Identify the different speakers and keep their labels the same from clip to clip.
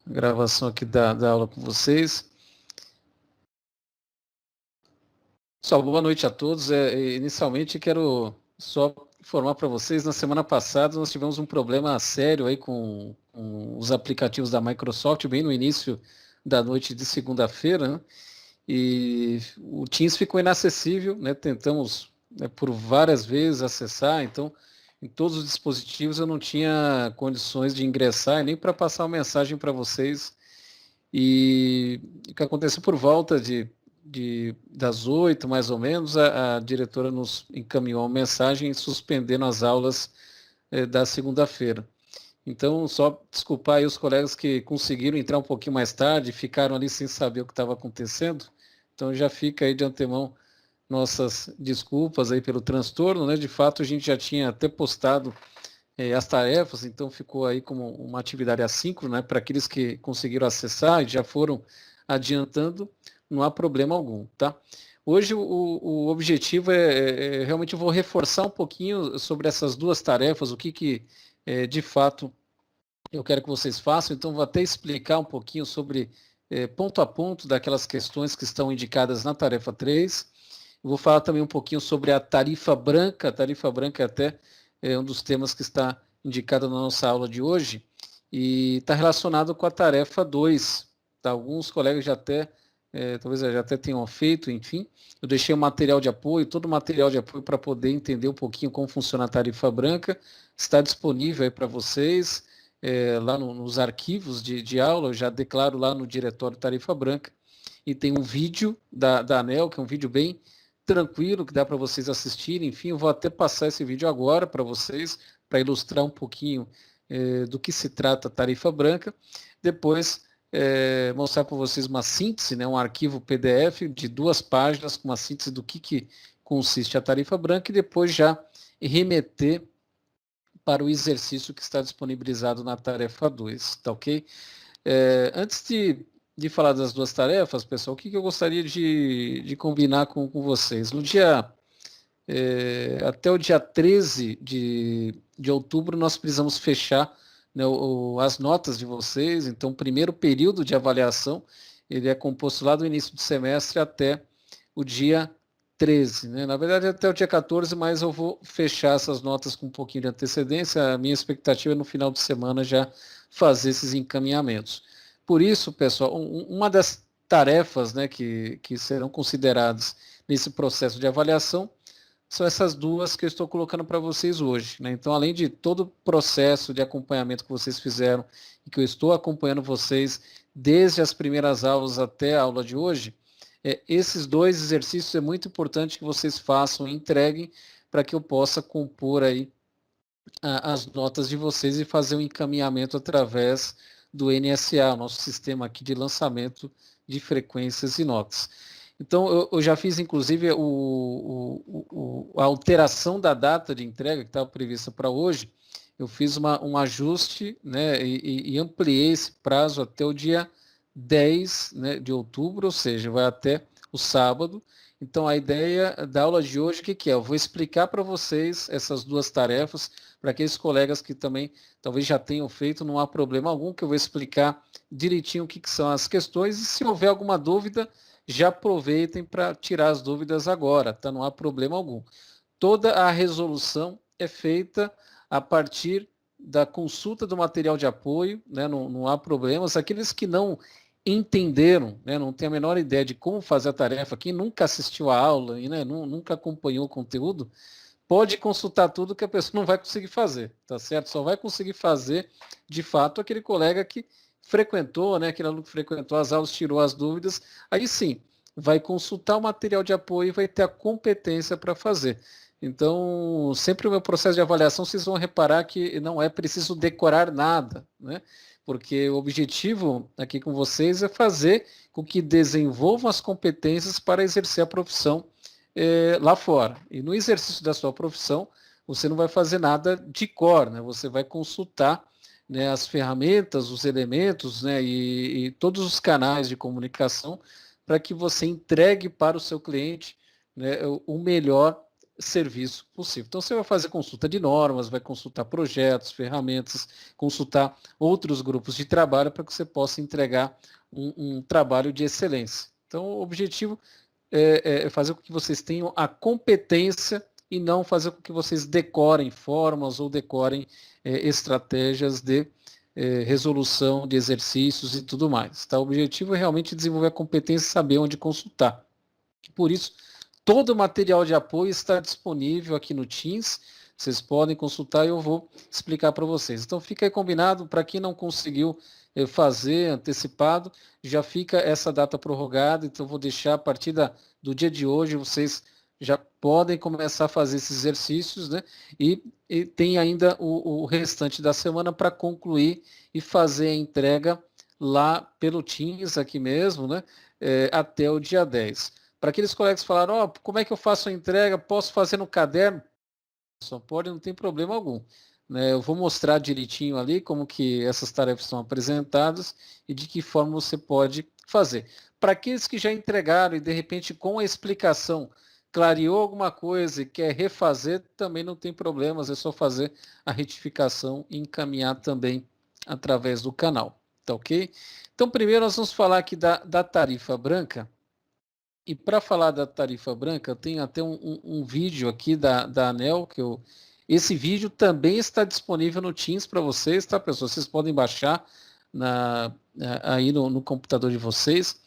Speaker 1: a gravação aqui da aula com vocês. Pessoal, boa noite a todos. Inicialmente, quero só informar para vocês, na semana passada nós tivemos um problema sério aí com os aplicativos da Microsoft, bem no início da noite de segunda-feira, né? E o Teams ficou inacessível, né? Tentamos, né, por várias vezes acessar, então em todos os dispositivos eu não tinha condições de ingressar e nem para passar uma mensagem para vocês. E o que aconteceu por volta das 8, mais ou menos, a diretora nos encaminhou uma mensagem suspendendo as aulas da segunda-feira. Então, só desculpar aí os colegas que conseguiram entrar um pouquinho mais tarde, ficaram ali sem saber o que estava acontecendo. Então, já fica aí de antemão nossas desculpas aí pelo transtorno, né? De fato, a gente já tinha até postado as tarefas, então ficou aí como uma atividade assíncrona, né? Para aqueles que conseguiram acessar e já foram adiantando, não há problema algum, tá? Hoje o objetivo realmente eu vou reforçar um pouquinho sobre essas duas tarefas, o que de fato eu quero que vocês façam, então vou até explicar um pouquinho sobre ponto a ponto daquelas questões que estão indicadas na tarefa 3. Eu vou falar também um pouquinho sobre a tarifa branca. A tarifa branca é até um dos temas que está indicado na nossa aula de hoje e está relacionado com a tarefa 2. Tá? Alguns colegas já até, talvez já até tenham feito, enfim. Eu deixei o material de apoio, todo o material de apoio para poder entender um pouquinho como funciona a tarifa branca. Está disponível aí para vocês, lá nos arquivos de aula, eu já declaro lá no diretório tarifa branca. E tem um vídeo da ANEEL, que é um vídeo bem tranquilo, que dá para vocês assistirem. Enfim, eu vou até passar esse vídeo agora para vocês, para ilustrar um pouquinho do que se trata a tarifa branca. Depois, mostrar para vocês uma síntese, né, um arquivo PDF de 2 páginas, com uma síntese do que consiste a tarifa branca, e depois já remeter para o exercício que está disponibilizado na tarefa 2, tá ok? Antes de falar das duas tarefas, pessoal, o que eu gostaria de combinar com vocês? No dia, até o dia 13 de outubro, nós precisamos fechar, né, as notas de vocês. Então, o primeiro período de avaliação, ele é composto lá do início do semestre até o dia 13, né? Na verdade, até o dia 14, mas eu vou fechar essas notas com um pouquinho de antecedência. A minha expectativa é no final de semana já fazer esses encaminhamentos. Por isso, pessoal, uma das tarefas, né, que serão consideradas nesse processo de avaliação são essas duas que eu estou colocando para vocês hoje, né? Então, além de todo o processo de acompanhamento que vocês fizeram e que eu estou acompanhando vocês desde as primeiras aulas até a aula de hoje, esses dois exercícios é muito importante que vocês façam e entreguem para que eu possa compor aí as notas de vocês e fazer um encaminhamento através do NSA, nosso sistema aqui de lançamento de frequências e notas. Então, eu já fiz, inclusive, a alteração da data de entrega, que estava prevista para hoje. Eu fiz um ajuste, né, e ampliei esse prazo até o dia 10, né, de outubro, ou seja, vai até o sábado. Então, a ideia da aula de hoje, o que é? Eu vou explicar para vocês essas duas tarefas, para aqueles colegas que também talvez já tenham feito, não há problema algum, que eu vou explicar direitinho o que são as questões, e se houver alguma dúvida, já aproveitem para tirar as dúvidas agora, tá? Não há problema algum. Toda a resolução é feita a partir da consulta do material de apoio, né? Não há problemas. Aqueles que não entenderam, né? Não tem a menor ideia de como fazer a tarefa, quem nunca assistiu a aula e, né, nunca acompanhou o conteúdo, pode consultar tudo que a pessoa não vai conseguir fazer, tá certo? Só vai conseguir fazer, de fato, aquele colega que frequentou, né, aquele aluno que frequentou as aulas, tirou as dúvidas, aí sim, vai consultar o material de apoio e vai ter a competência para fazer. Então, sempre o meu processo de avaliação, vocês vão reparar que não é preciso decorar nada, né? Porque o objetivo aqui com vocês é fazer com que desenvolvam as competências para exercer a profissão lá fora. E no exercício da sua profissão, você não vai fazer nada de cor, né? Você vai consultar, né, as ferramentas, os elementos, né, e todos os canais de comunicação para que você entregue para o seu cliente, né, o melhor serviço possível. Então, você vai fazer consulta de normas, vai consultar projetos, ferramentas, consultar outros grupos de trabalho para que você possa entregar um trabalho de excelência. Então, o objetivo é fazer com que vocês tenham a competência e não fazer com que vocês decorem formas ou decorem estratégias de resolução de exercícios e tudo mais. Tá? O objetivo é realmente desenvolver a competência e saber onde consultar. Por isso, todo o material de apoio está disponível aqui no Teams. Vocês podem consultar e eu vou explicar para vocês. Então, fica aí combinado. Para quem não conseguiu fazer antecipado, já fica essa data prorrogada. Então, vou deixar a partir do dia de hoje, vocês já podem começar a fazer esses exercícios, né? E tem ainda o restante da semana para concluir e fazer a entrega lá pelo Teams, aqui mesmo, né? Até o dia 10. Para aqueles colegas que falaram, como é que eu faço a entrega? Posso fazer no caderno? Só pode, não tem problema algum. Né? Eu vou mostrar direitinho ali como que essas tarefas são apresentadas e de que forma você pode fazer. Para aqueles que já entregaram e de repente com a explicação clareou alguma coisa e quer refazer, também não tem problemas, é só fazer a retificação e encaminhar também através do canal. Tá ok? Então, primeiro nós vamos falar aqui da tarifa branca. E para falar da tarifa branca, eu tenho até um vídeo aqui da ANEEL, esse vídeo também está disponível no Teams para vocês, tá, pessoal? Vocês podem baixar aí no computador de vocês.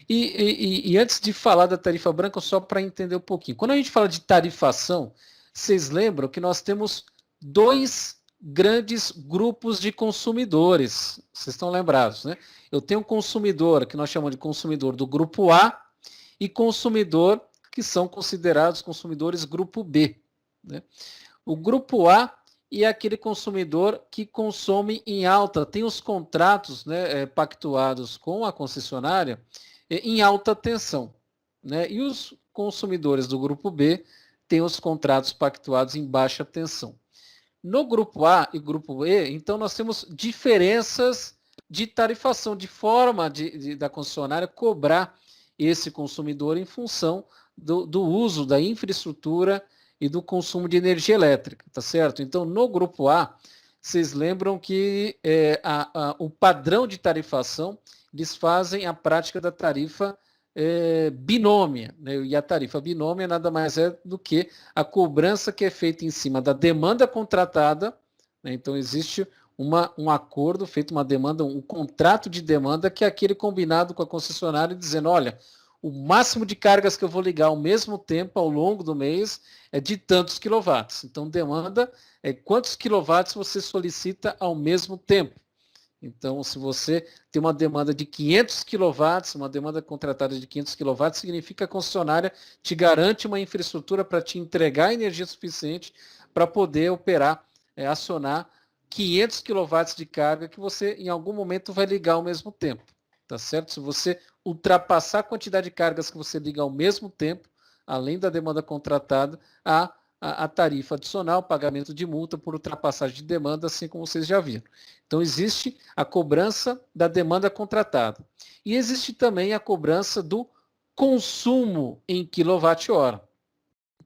Speaker 1: E antes de falar da tarifa branca, só para entender um pouquinho. Quando a gente fala de tarifação, vocês lembram que nós temos dois grandes grupos de consumidores. Vocês estão lembrados, né? Eu tenho um consumidor, que nós chamamos de consumidor do grupo A, e consumidor que são considerados consumidores grupo B. Né? O grupo A é aquele consumidor que consome em alta, tem os contratos, né, pactuados com a concessionária em alta tensão. Né? E os consumidores do grupo B têm os contratos pactuados em baixa tensão. No grupo A e grupo E, então nós temos diferenças de tarifação, de forma da concessionária cobrar esse consumidor em função do uso da infraestrutura e do consumo de energia elétrica, tá certo? Então, no grupo A, vocês lembram que o padrão de tarifação, eles fazem a prática da tarifa binômia, né? E a tarifa binômia nada mais é do que a cobrança que é feita em cima da demanda contratada, né? Então, existe um acordo, feito uma demanda, um contrato de demanda, que é aquele combinado com a concessionária, dizendo, olha, o máximo de cargas que eu vou ligar ao mesmo tempo, ao longo do mês, é de tantos quilowatts. Então, demanda é quantos quilowatts você solicita ao mesmo tempo. Então, se você tem uma demanda de 500 quilowatts, uma demanda contratada de 500 quilowatts, significa que a concessionária te garante uma infraestrutura para te entregar energia suficiente para poder operar, acionar 500 quilowatts de carga que você, em algum momento, vai ligar ao mesmo tempo. Tá certo? Se você ultrapassar a quantidade de cargas que você liga ao mesmo tempo, além da demanda contratada, a tarifa adicional, pagamento de multa por ultrapassagem de demanda, assim como vocês já viram. Então, existe a cobrança da demanda contratada. E existe também a cobrança do consumo em quilowatt-hora.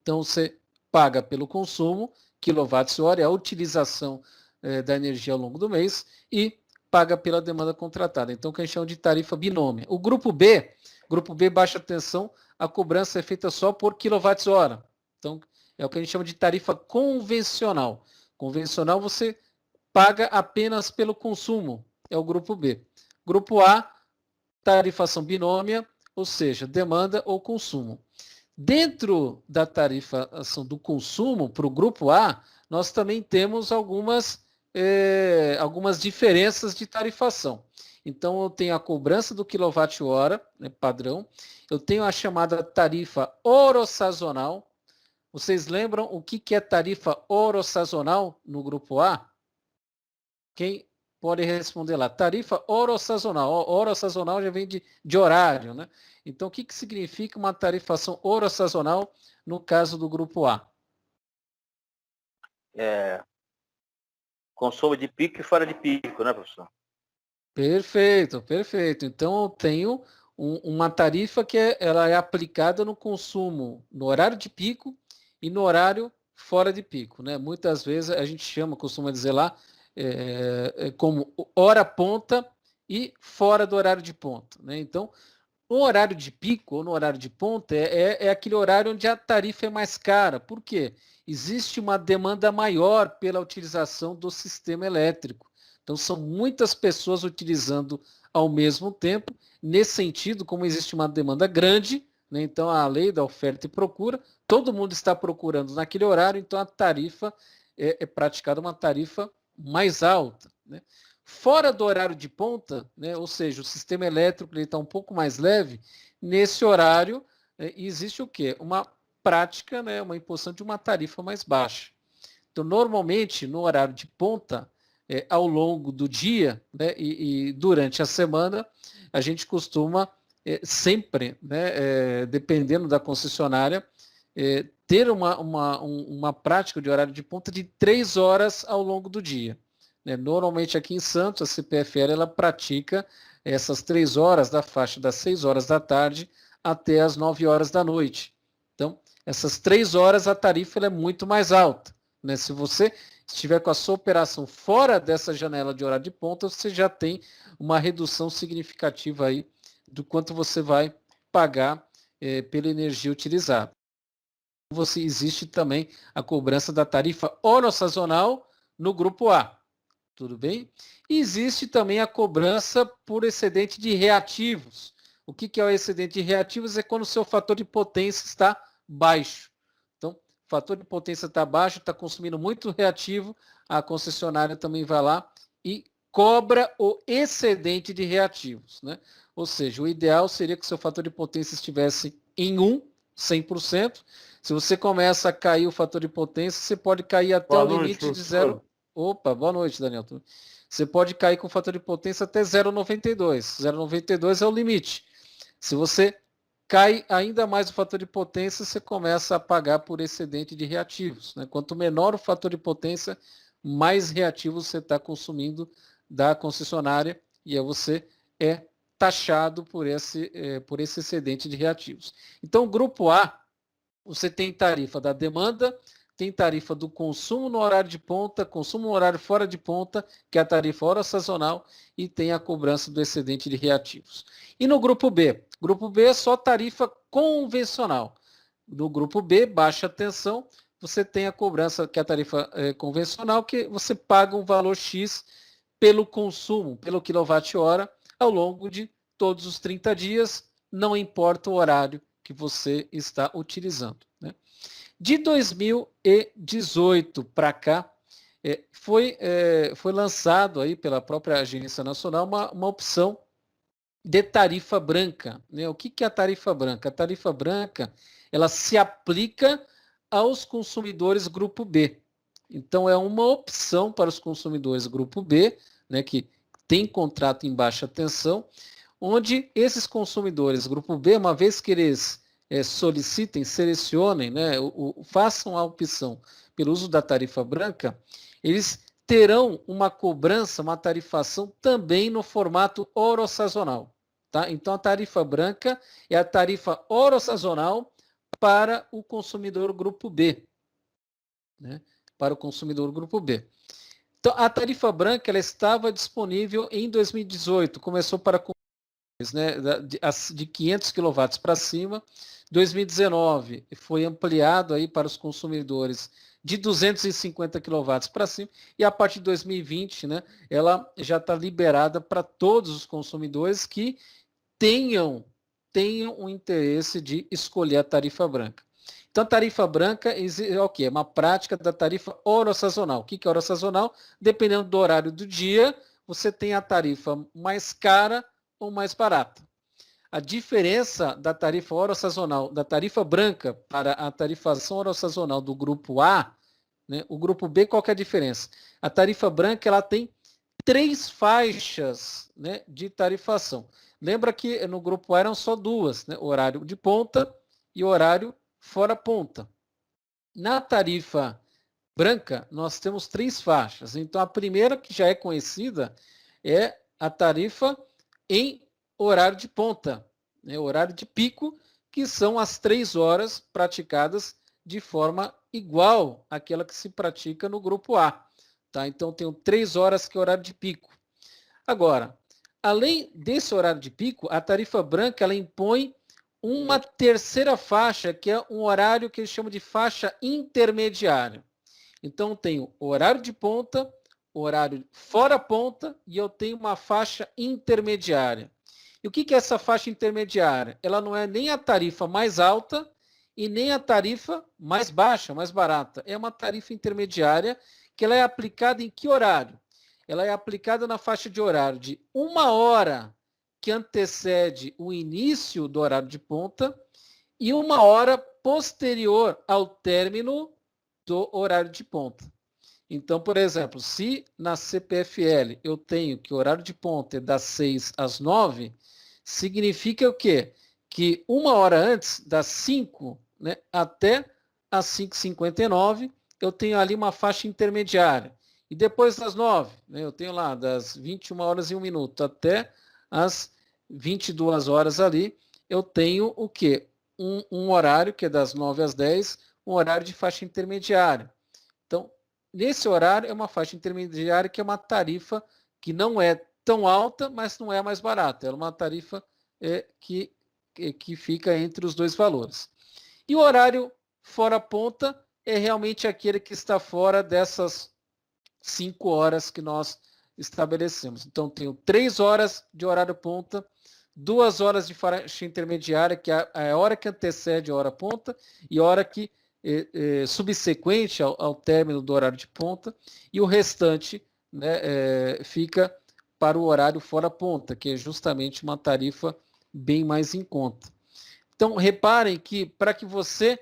Speaker 1: Então, você paga pelo consumo, quilowatt-hora, é a utilização da energia ao longo do mês, e paga pela demanda contratada. Então, o que a gente chama de tarifa binômia. O grupo B baixa tensão, a cobrança é feita só por quilowatts-hora. Então, é o que a gente chama de tarifa convencional. Convencional, você paga apenas pelo consumo, é o grupo B. Grupo A, tarifação binômia, ou seja, demanda ou consumo. Dentro da tarifação do consumo, para o grupo A, nós também temos algumas diferenças de tarifação. Então, eu tenho a cobrança do quilowatt-hora, né, padrão, eu tenho a chamada tarifa oro-sazonal. Vocês lembram o que é tarifa oro-sazonal no grupo A? Quem pode responder lá? Tarifa oro-sazonal. Oro-sazonal já vem de horário, né? Então, o que significa uma tarifação oro-sazonal no caso do grupo A?
Speaker 2: Consumo de pico e fora de pico, né, professor?
Speaker 1: Perfeito, perfeito. Então, eu tenho uma tarifa que ela é aplicada no consumo no horário de pico e no horário fora de pico, né? Muitas vezes a gente costuma dizer lá, como hora ponta e fora do horário de ponta, né? Então, no horário de pico ou no horário de ponta é aquele horário onde a tarifa é mais cara. Por quê? Existe uma demanda maior pela utilização do sistema elétrico. Então, são muitas pessoas utilizando ao mesmo tempo. Nesse sentido, como existe uma demanda grande, né, então a lei da oferta e procura, todo mundo está procurando naquele horário, então a tarifa é praticada uma tarifa mais alta, né? Fora do horário de ponta, né, ou seja, o sistema elétrico está um pouco mais leve, nesse horário existe o quê? Uma prática, né, uma imposição de uma tarifa mais baixa. Então, normalmente, no horário de ponta, ao longo do dia, né, e durante a semana, a gente costuma sempre, né, dependendo da concessionária, ter uma prática de horário de ponta de 3 horas ao longo do dia. Né? Normalmente aqui em Santos, a CPFL ela pratica essas 3 horas da faixa das 6 horas da tarde até as 9 horas da noite. Então, essas 3 horas a tarifa ela é muito mais alta. Né? Se você estiver com a sua operação fora dessa janela de horário de ponta, você já tem uma redução significativa aí do quanto você vai pagar pela energia utilizada. Existe também a cobrança da tarifa oro-sazonal no grupo A. Tudo bem? E existe também a cobrança por excedente de reativos. O que é o excedente de reativos? É quando o seu fator de potência está baixo. Então, o fator de potência está baixo, está consumindo muito reativo, a concessionária também vai lá e cobra o excedente de reativos. Né? Ou seja, o ideal seria que o seu fator de potência estivesse em 100%. Se você começa a cair o fator de potência, você pode cair até o limite de 0. Opa, boa noite, Daniel. Você pode cair com fator de potência até 0,92. 0,92 é o limite. Se você cai ainda mais o fator de potência, você começa a pagar por excedente de reativos. Né? Quanto menor o fator de potência, mais reativos você está consumindo da concessionária e aí você é taxado por esse excedente de reativos. Então, o grupo A, você tem tarifa da demanda, tem tarifa do consumo no horário de ponta, consumo no horário fora de ponta, que é a tarifa hora sazonal, e tem a cobrança do excedente de reativos. E no grupo B? Grupo B é só tarifa convencional. No grupo B, baixa tensão, você tem a cobrança, que é a tarifa convencional, que você paga um valor X pelo consumo, pelo quilowatt-hora, ao longo de todos os 30 dias, não importa o horário que você está utilizando. Né? De 2018 para cá, foi lançado aí pela própria Agência Nacional uma opção de tarifa branca. Né? O que é a tarifa branca? A tarifa branca ela se aplica aos consumidores grupo B. Então, é uma opção para os consumidores grupo B, né, que tem contrato em baixa tensão, onde esses consumidores grupo B, uma vez que eles solicitem, selecionem, né, façam a opção pelo uso da tarifa branca, eles terão uma cobrança, uma tarifação também no formato oro-sazonal. Tá? Então, a tarifa branca é a tarifa oro-sazonal para o consumidor grupo B. Né? Para o consumidor grupo B. Então, a tarifa branca ela estava disponível em 2018, começou para né, de 500 kW para cima. 2019 foi ampliado aí para os consumidores de 250 kW para cima, e a partir de 2020, né, ela já está liberada para todos os consumidores que tenham o interesse de escolher a tarifa branca. Então, a tarifa branca é o quê? É uma prática da tarifa oro-sazonal. O que é oro-sazonal? Dependendo do horário do dia, você tem a tarifa mais cara ou mais barata. A diferença da tarifa oro-sazonal, da tarifa branca para a tarifação oro-sazonal do grupo A, né, o grupo B, qual que é a diferença? A tarifa branca ela tem 3 faixas, né, de tarifação. Lembra que no grupo A eram só 2, né, horário de ponta e horário fora ponta. Na tarifa branca, nós temos 3 faixas. Então, a primeira, que já é conhecida, é a tarifa em horário de ponta, né, horário de pico, que são as 3 horas praticadas de forma igual àquela que se pratica no grupo A. Tá? Então, tenho 3 horas que é horário de pico. Agora, além desse horário de pico, a tarifa branca ela impõe uma terceira faixa, que é um horário que eles chamam de faixa intermediária. Então, tenho horário de ponta, horário fora ponta e eu tenho uma faixa intermediária. E o que é essa faixa intermediária? Ela não é nem a tarifa mais alta e nem a tarifa mais baixa, mais barata. É uma tarifa intermediária que ela é aplicada em que horário? Ela é aplicada na faixa de horário de 1 hora que antecede o início do horário de ponta e 1 hora posterior ao término do horário de ponta. Então, por exemplo, se na CPFL eu tenho que o horário de ponta é das 6 às 9, significa o quê? Que 1 hora antes, das 5, né, até as 5h59, eu tenho ali uma faixa intermediária. E depois das 9, né, eu tenho lá das 21 horas e 1 minuto até as 22 horas ali, eu tenho o quê? Um horário que é das 9 às 10, um horário de faixa intermediária. Então, nesse horário é uma faixa intermediária que é uma tarifa que não é tão alta, mas não é a mais barata. É uma tarifa que fica entre os dois valores. E o horário fora ponta é realmente aquele que está fora dessas 5 horas que nós estabelecemos. Então, tenho 3 horas de horário ponta, 2 horas de faixa intermediária, que é a hora que antecede a hora ponta, e a hora que subsequente ao término do horário de ponta, e o restante, né, fica para o horário fora ponta, que é justamente uma tarifa bem mais em conta. Então, reparem que para que você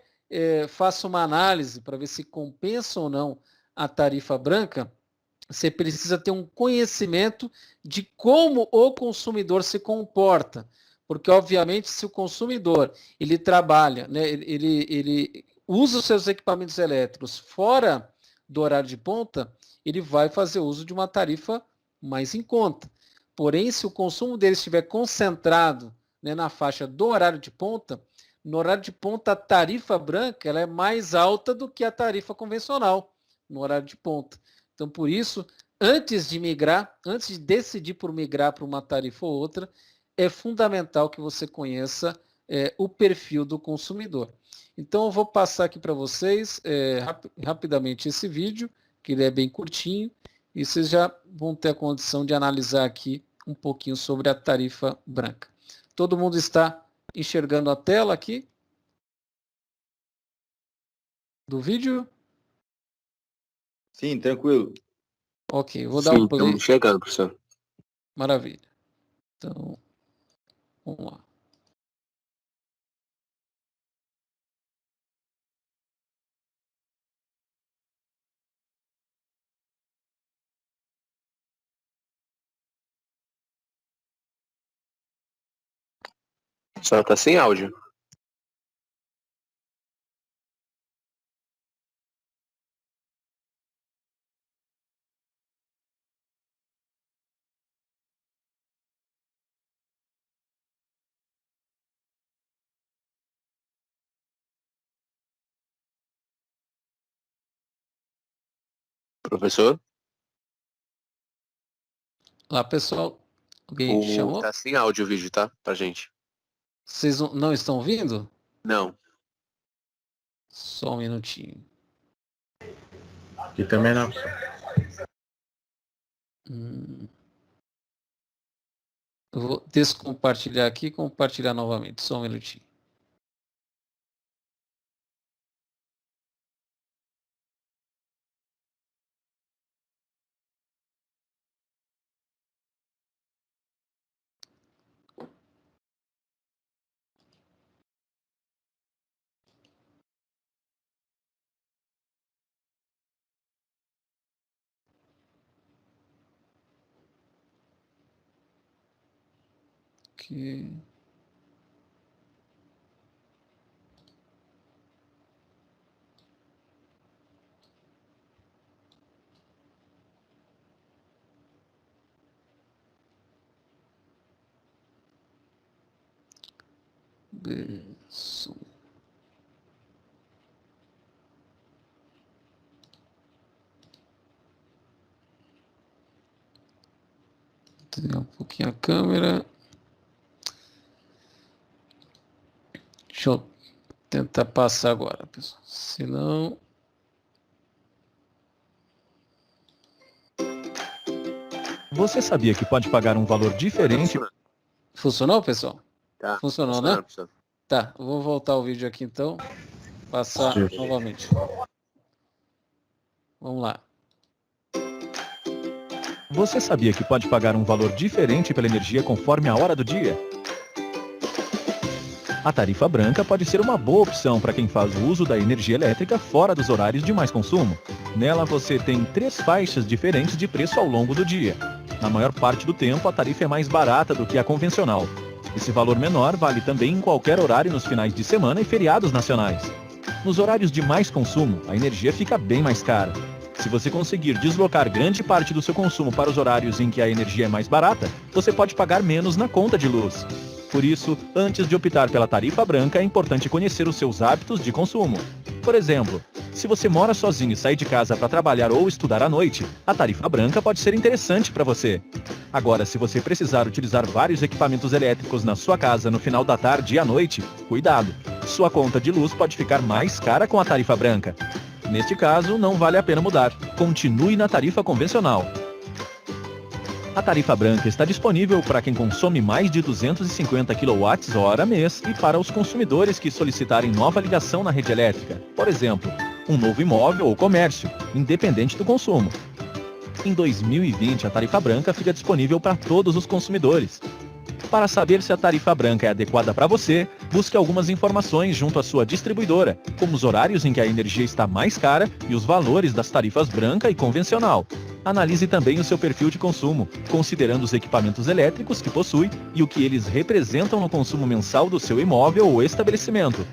Speaker 1: faça uma análise para ver se compensa ou não a tarifa branca, você precisa ter um conhecimento de como o consumidor se comporta. Porque, obviamente, se o consumidor ele trabalha, né, ele usa os seus equipamentos elétricos fora do horário de ponta, ele vai fazer uso de uma tarifa mais em conta. Porém, se o consumo dele estiver concentrado, né, na faixa do horário de ponta, no horário de ponta a tarifa branca ela é mais alta do que a tarifa convencional no horário de ponta. Então, por isso, antes de migrar, antes de decidir por migrar para uma tarifa ou outra, é fundamental que você conheça o perfil do consumidor. Então, eu vou passar aqui para vocês rapidamente esse vídeo, que ele é bem curtinho, e vocês já vão ter a condição de analisar aqui um pouquinho sobre a tarifa branca. Todo mundo está enxergando a tela aqui do vídeo?
Speaker 3: Sim, tranquilo.
Speaker 1: Ok, vou dar o play.
Speaker 4: Estamos chegando, professor.
Speaker 1: Maravilha. Então, vamos lá.
Speaker 4: Só tá sem áudio. Professor,
Speaker 1: Lá, pessoal. Alguém chamou?
Speaker 4: tá sem áudio o vídeo, tá? Pra gente.
Speaker 1: Vocês não estão ouvindo?
Speaker 4: Não.
Speaker 1: Só um minutinho.
Speaker 3: Aqui também não, professor.
Speaker 1: Eu vou descompartilhar aqui e compartilhar novamente. Só um minutinho. Aqui. Isso. Desligar um pouquinho a câmera. Deixa eu tentar passar agora, pessoal. Senão...
Speaker 5: Você sabia que pode pagar um valor diferente?
Speaker 1: Funcionou, pessoal?
Speaker 4: Tá.
Speaker 1: Funcionou, né? Tá, eu vou voltar o vídeo aqui então. Passar
Speaker 3: Sim.
Speaker 1: novamente. Vamos lá.
Speaker 5: Você sabia que pode pagar um valor diferente pela energia conforme a hora do dia? A tarifa branca pode ser uma boa opção para quem faz o uso da energia elétrica fora dos horários de mais consumo. Nela você tem 3 faixas diferentes de preço ao longo do dia. Na maior parte do tempo, a tarifa é mais barata do que a convencional. Esse valor menor vale também em qualquer horário nos finais de semana e feriados nacionais. Nos horários de mais consumo, a energia fica bem mais cara. Se você conseguir deslocar grande parte do seu consumo para os horários em que a energia é mais barata, você pode pagar menos na conta de luz. Por isso, antes de optar pela tarifa branca, é importante conhecer os seus hábitos de consumo. Por exemplo, se você mora sozinho e sai de casa para trabalhar ou estudar à noite, a tarifa branca pode ser interessante para você. Agora, se você precisar utilizar vários equipamentos elétricos na sua casa no final da tarde e à noite, cuidado! Sua conta de luz pode ficar mais cara com a tarifa branca. Neste caso, não vale a pena mudar. Continue na tarifa convencional. A tarifa branca está disponível para quem consome mais de 250 kWh mês e para os consumidores que solicitarem nova ligação na rede elétrica, por exemplo, um novo imóvel ou comércio, independente do consumo. Em 2020, a tarifa branca fica disponível para todos os consumidores. Para saber se a tarifa branca é adequada para você, busque algumas informações junto à sua distribuidora, como os horários em que a energia está mais cara e os valores das tarifas branca e convencional. Analise também o seu perfil de consumo, considerando os equipamentos elétricos que possui e o que eles representam no consumo mensal do seu imóvel ou estabelecimento.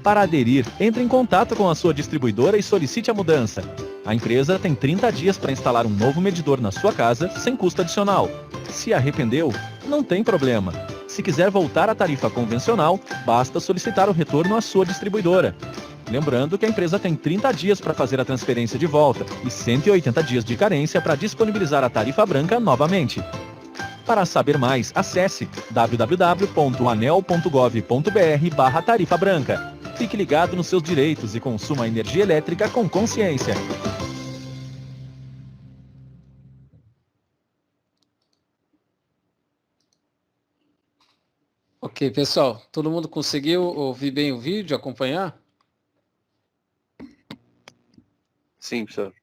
Speaker 5: Para aderir, entre em contato com a sua distribuidora e solicite a mudança. A empresa tem 30 dias para instalar um novo medidor na sua casa, sem custo adicional. Se arrependeu, não tem problema. Se quiser voltar à tarifa convencional, basta solicitar o retorno à sua distribuidora. Lembrando que a empresa tem 30 dias para fazer a transferência de volta e 180 dias de carência para disponibilizar a tarifa branca novamente. Para saber mais, acesse www.anel.gov.br/tarifa branca. Fique ligado nos seus direitos e consuma energia elétrica com consciência.
Speaker 1: Ok, pessoal, todo mundo conseguiu ouvir bem o vídeo, acompanhar?
Speaker 4: Sim, professor.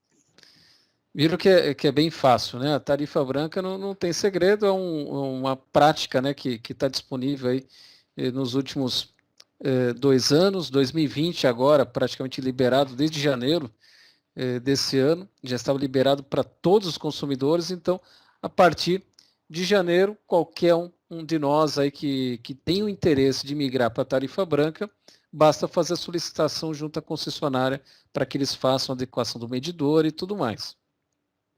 Speaker 1: Viram que é bem fácil, né? A tarifa branca não tem segredo, é uma prática, né, que está disponível aí nos últimos 2 anos, 2020 agora, praticamente liberado desde janeiro desse ano, já estava liberado para todos os consumidores, então, a partir de janeiro, qualquer um de nós aí que tem o interesse de migrar para a tarifa branca, basta fazer a solicitação junto à concessionária para que eles façam a adequação do medidor e tudo mais.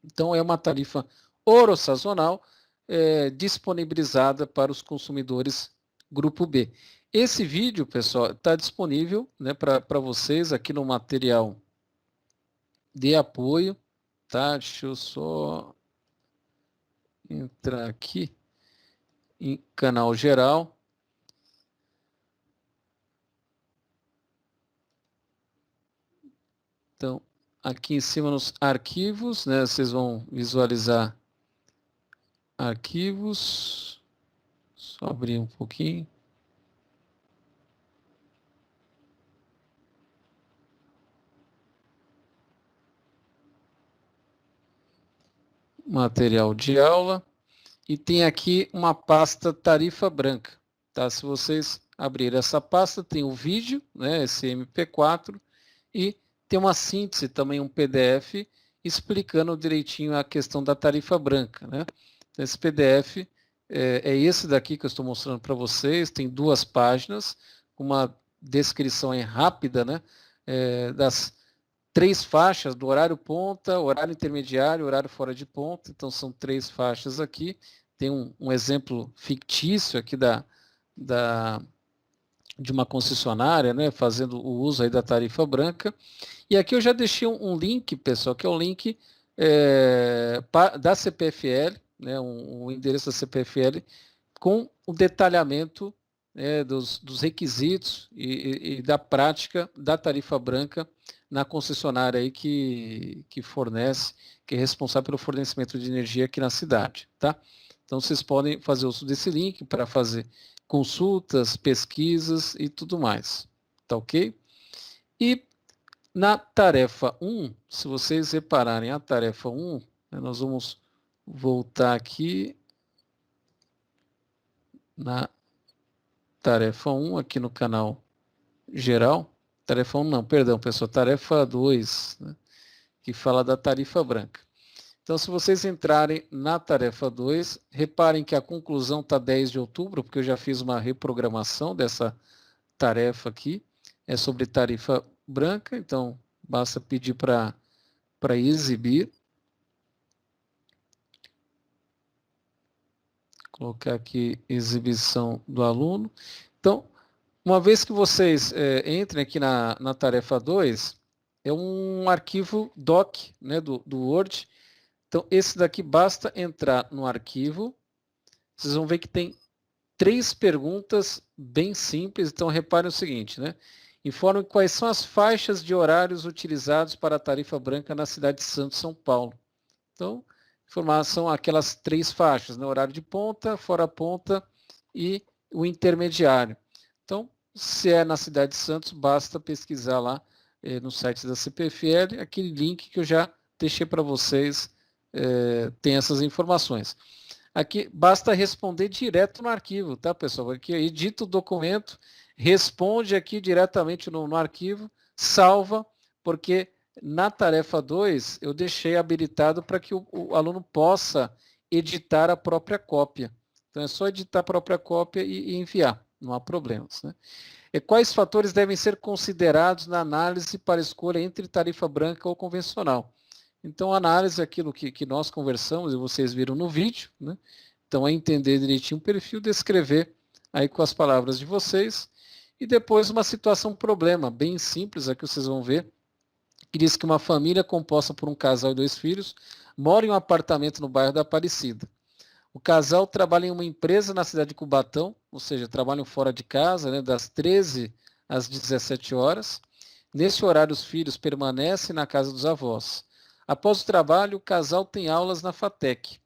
Speaker 1: Então, é uma tarifa oro-sazonal disponibilizada para os consumidores Grupo B. Esse vídeo, pessoal, está disponível, né, para vocês aqui no material de apoio, tá? Deixa eu só entrar aqui em canal geral. Então, aqui em cima nos arquivos, né, vocês vão visualizar arquivos. Só abrir um pouquinho. Material de aula. E tem aqui uma pasta tarifa branca. Tá? Se vocês abrirem essa pasta, tem o vídeo, né, esse MP4, e tem uma síntese também, um PDF, explicando direitinho a questão da tarifa branca. Né? Então, esse PDF é esse daqui que eu estou mostrando para vocês, tem 2 páginas, uma descrição aí rápida, né, das 3 faixas do horário ponta, horário intermediário, horário fora de ponta, então são 3 faixas aqui. Tem um exemplo fictício aqui de uma concessionária, né, fazendo o uso aí da tarifa branca. E aqui eu já deixei um link, pessoal, que é o link da CPFL, né, um endereço da CPFL com o detalhamento, né, dos requisitos e da prática da tarifa branca na concessionária aí que fornece, que é responsável pelo fornecimento de energia aqui na cidade, tá? Então vocês podem fazer uso desse link para fazer consultas, pesquisas e tudo mais, tá ok? E na tarefa 1, se vocês repararem a tarefa 1, né, nós vamos voltar aqui na tarefa 1, aqui no canal geral. Tarefa 1 não, perdão, pessoal, tarefa 2, né, que fala da tarifa branca. Então, se vocês entrarem na tarefa 2, reparem que a conclusão está 10 de outubro, porque eu já fiz uma reprogramação dessa tarefa aqui, é sobre tarifa branca, então basta pedir para exibir. Colocar aqui exibição do aluno. Então, uma vez que vocês entrem aqui na tarefa 2, é um arquivo doc, né, do Word. Então, esse daqui basta entrar no arquivo. Vocês vão ver que tem 3 perguntas bem simples. Então, reparem o seguinte, né? Informe quais são as faixas de horários utilizados para a tarifa branca na cidade de Santos, São Paulo. Então, informação aquelas 3 faixas, né? Horário de ponta, fora ponta e o intermediário. Então, se é na cidade de Santos, basta pesquisar lá no site da CPFL, aquele link que eu já deixei para vocês, tem essas informações. Aqui basta responder direto no arquivo, tá, pessoal? Aqui edita o documento, responde aqui diretamente no arquivo, salva, porque na tarefa 2 eu deixei habilitado para que o aluno possa editar a própria cópia. Então é só editar a própria cópia e enviar, não há problemas, né? E quais fatores devem ser considerados na análise para escolha entre tarifa branca ou convencional? Então, a análise é aquilo que nós conversamos e vocês viram no vídeo, né? Então, é entender direitinho o perfil, descrever aí com as palavras de vocês, e depois uma situação problema, bem simples, aqui vocês vão ver, que diz que uma família composta por um casal e 2 filhos mora em um apartamento no bairro da Aparecida. O casal trabalha em uma empresa na cidade de Cubatão, ou seja, trabalham fora de casa, né, das 13 às 17 horas. Nesse horário, os filhos permanecem na casa dos avós. Após o trabalho, o casal tem aulas na FATEC.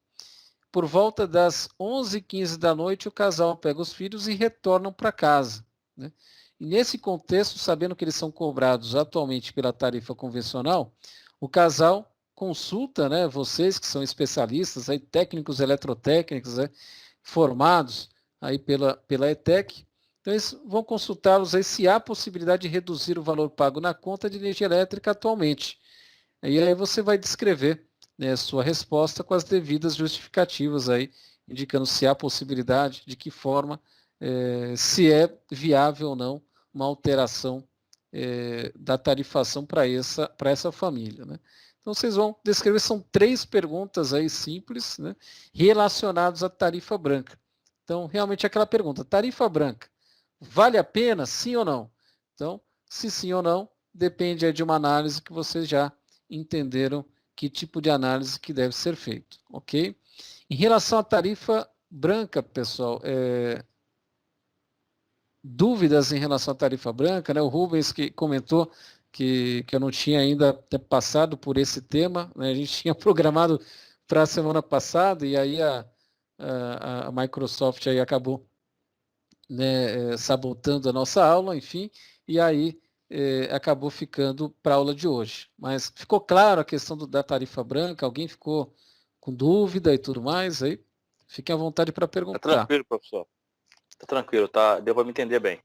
Speaker 1: Por volta das 11h15 da noite, o casal pega os filhos e retornam para casa, né? E nesse contexto, sabendo que eles são cobrados atualmente pela tarifa convencional, o casal consulta, né, vocês que são especialistas, aí, técnicos eletrotécnicos, né, formados aí pela ETEC, então eles vão consultá-los aí se há possibilidade de reduzir o valor pago na conta de energia elétrica atualmente. E aí você vai descrever, né, sua resposta com as devidas justificativas aí, indicando se há possibilidade, de que forma, se é viável ou não uma alteração da tarifação para essa família, né? Então vocês vão descrever, são 3 perguntas aí simples, né, relacionadas à tarifa branca. Então, realmente aquela pergunta, tarifa branca, vale a pena, sim ou não? Então, se sim ou não, depende aí de uma análise que vocês já entenderam que tipo de análise que deve ser feito, ok? Em relação à tarifa branca, pessoal, dúvidas em relação à tarifa branca, né? O Rubens que comentou que eu não tinha ainda passado por esse tema, né? A gente tinha programado para a semana passada e aí a Microsoft aí acabou, né, sabotando a nossa aula, enfim, e aí acabou ficando para a aula de hoje. Mas ficou claro a questão da tarifa branca? Alguém ficou com dúvida e tudo mais? Aí fiquem à vontade para perguntar.
Speaker 2: Tá tranquilo, professor. Tá tranquilo, tá? Deu para me entender bem.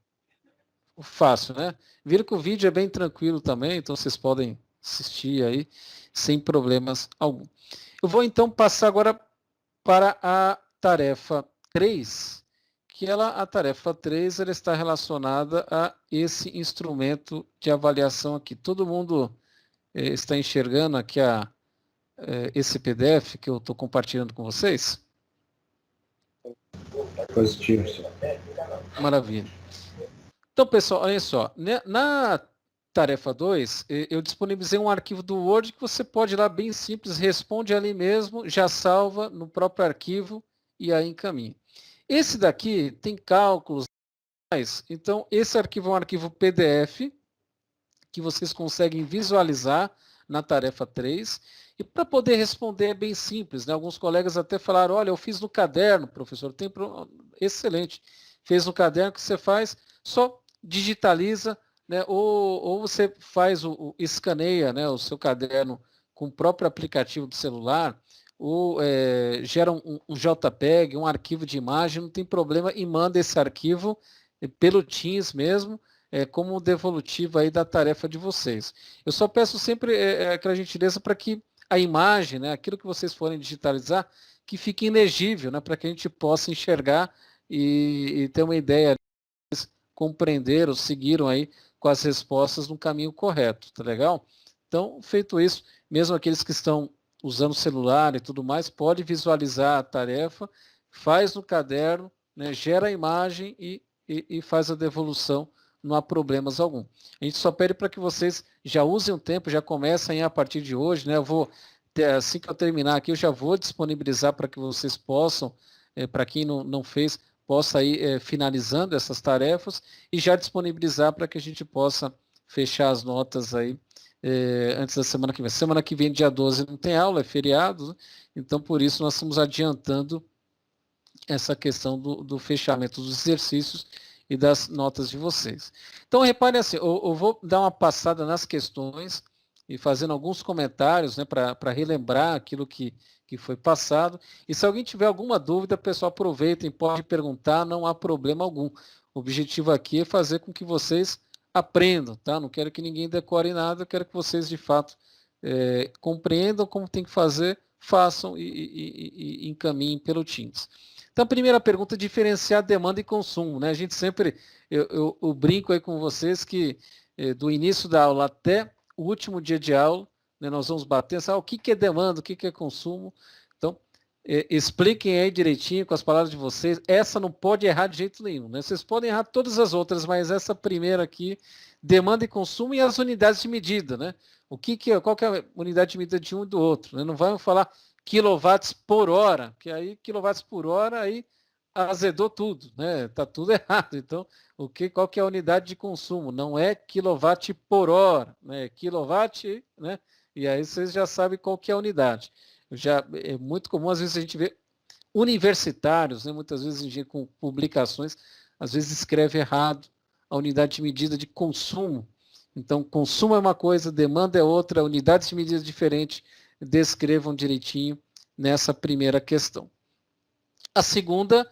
Speaker 1: Fácil, né? Viram que o vídeo é bem tranquilo também, então vocês podem assistir aí sem problemas algum. Eu vou então passar agora para a tarefa 3, que a tarefa 3 ela está relacionada a esse instrumento de avaliação aqui. Todo mundo está enxergando aqui esse PDF que eu estou compartilhando com vocês?
Speaker 3: Positivo, senhor.
Speaker 1: Maravilha. Então, pessoal, olha só, na tarefa 2, eu disponibilizei um arquivo do Word que você pode ir lá bem simples, responde ali mesmo, já salva no próprio arquivo e aí encaminha. Esse daqui tem cálculos, então esse arquivo é um arquivo PDF que vocês conseguem visualizar na tarefa 3. E para poder responder é bem simples, né? Alguns colegas até falaram, olha, eu fiz no caderno, professor, excelente. Fez no caderno, o que você faz? Só digitaliza, né? Ou você faz escaneia, né, o seu caderno com o próprio aplicativo do celular, ou gera um JPEG, um arquivo de imagem, não tem problema, e manda esse arquivo pelo Teams mesmo, como devolutivo aí da tarefa de vocês. Eu só peço sempre aquela gentileza para que a imagem, né, aquilo que vocês forem digitalizar, que fique ilegível, né, para que a gente possa enxergar e ter uma ideia, compreender ou seguiram aí com as respostas no caminho correto, tá legal? Então, feito isso, mesmo aqueles que estão usando o celular e tudo mais, pode visualizar a tarefa, faz no caderno, né, gera a imagem e faz a devolução, não há problemas algum. A gente só pede para que vocês já usem o tempo, já comecem a partir de hoje, né? Eu vou, assim que eu terminar aqui, eu já vou disponibilizar para que vocês possam, para quem não fez, possa ir finalizando essas tarefas e já disponibilizar para que a gente possa fechar as notas aí antes da semana que vem. Semana que vem, dia 12, não tem aula, é feriado, né? Então por isso nós estamos adiantando essa questão do fechamento dos exercícios e das notas de vocês. Então, reparem assim, eu vou dar uma passada nas questões e fazendo alguns comentários, né, para relembrar aquilo que foi passado. E se alguém tiver alguma dúvida, pessoal, aproveitem, pode perguntar, não há problema algum. O objetivo aqui é fazer com que vocês aprendam, tá? Não quero que ninguém decore nada, eu quero que vocês, de fato, compreendam como tem que fazer, façam e encaminhem pelo Teams. Então, a primeira pergunta é diferenciar demanda e consumo, né? A gente sempre, eu brinco aí com vocês que do início da aula até o último dia de aula, né, nós vamos bater, o que é demanda, o que é consumo. Então, expliquem aí direitinho com as palavras de vocês. Essa não pode errar de jeito nenhum, né? Vocês podem errar todas as outras, mas essa primeira aqui, demanda e consumo e as unidades de medida, né? Qual que é a unidade de medida de um e do outro, né? Não vamos falar quilowatts por hora, que aí quilowatts por hora aí azedou tudo, né? Tá tudo errado. Então, qual que é a unidade de consumo? Não é quilowatt por hora, né? Quilowatt, né? E aí vocês já sabem qual que é a unidade. É muito comum, às vezes a gente vê universitários, né? Muitas vezes com publicações, às vezes escreve errado a unidade de medida de consumo. Então, consumo é uma coisa, demanda é outra, unidades de medida diferentes. Descrevam direitinho nessa primeira questão. A segunda,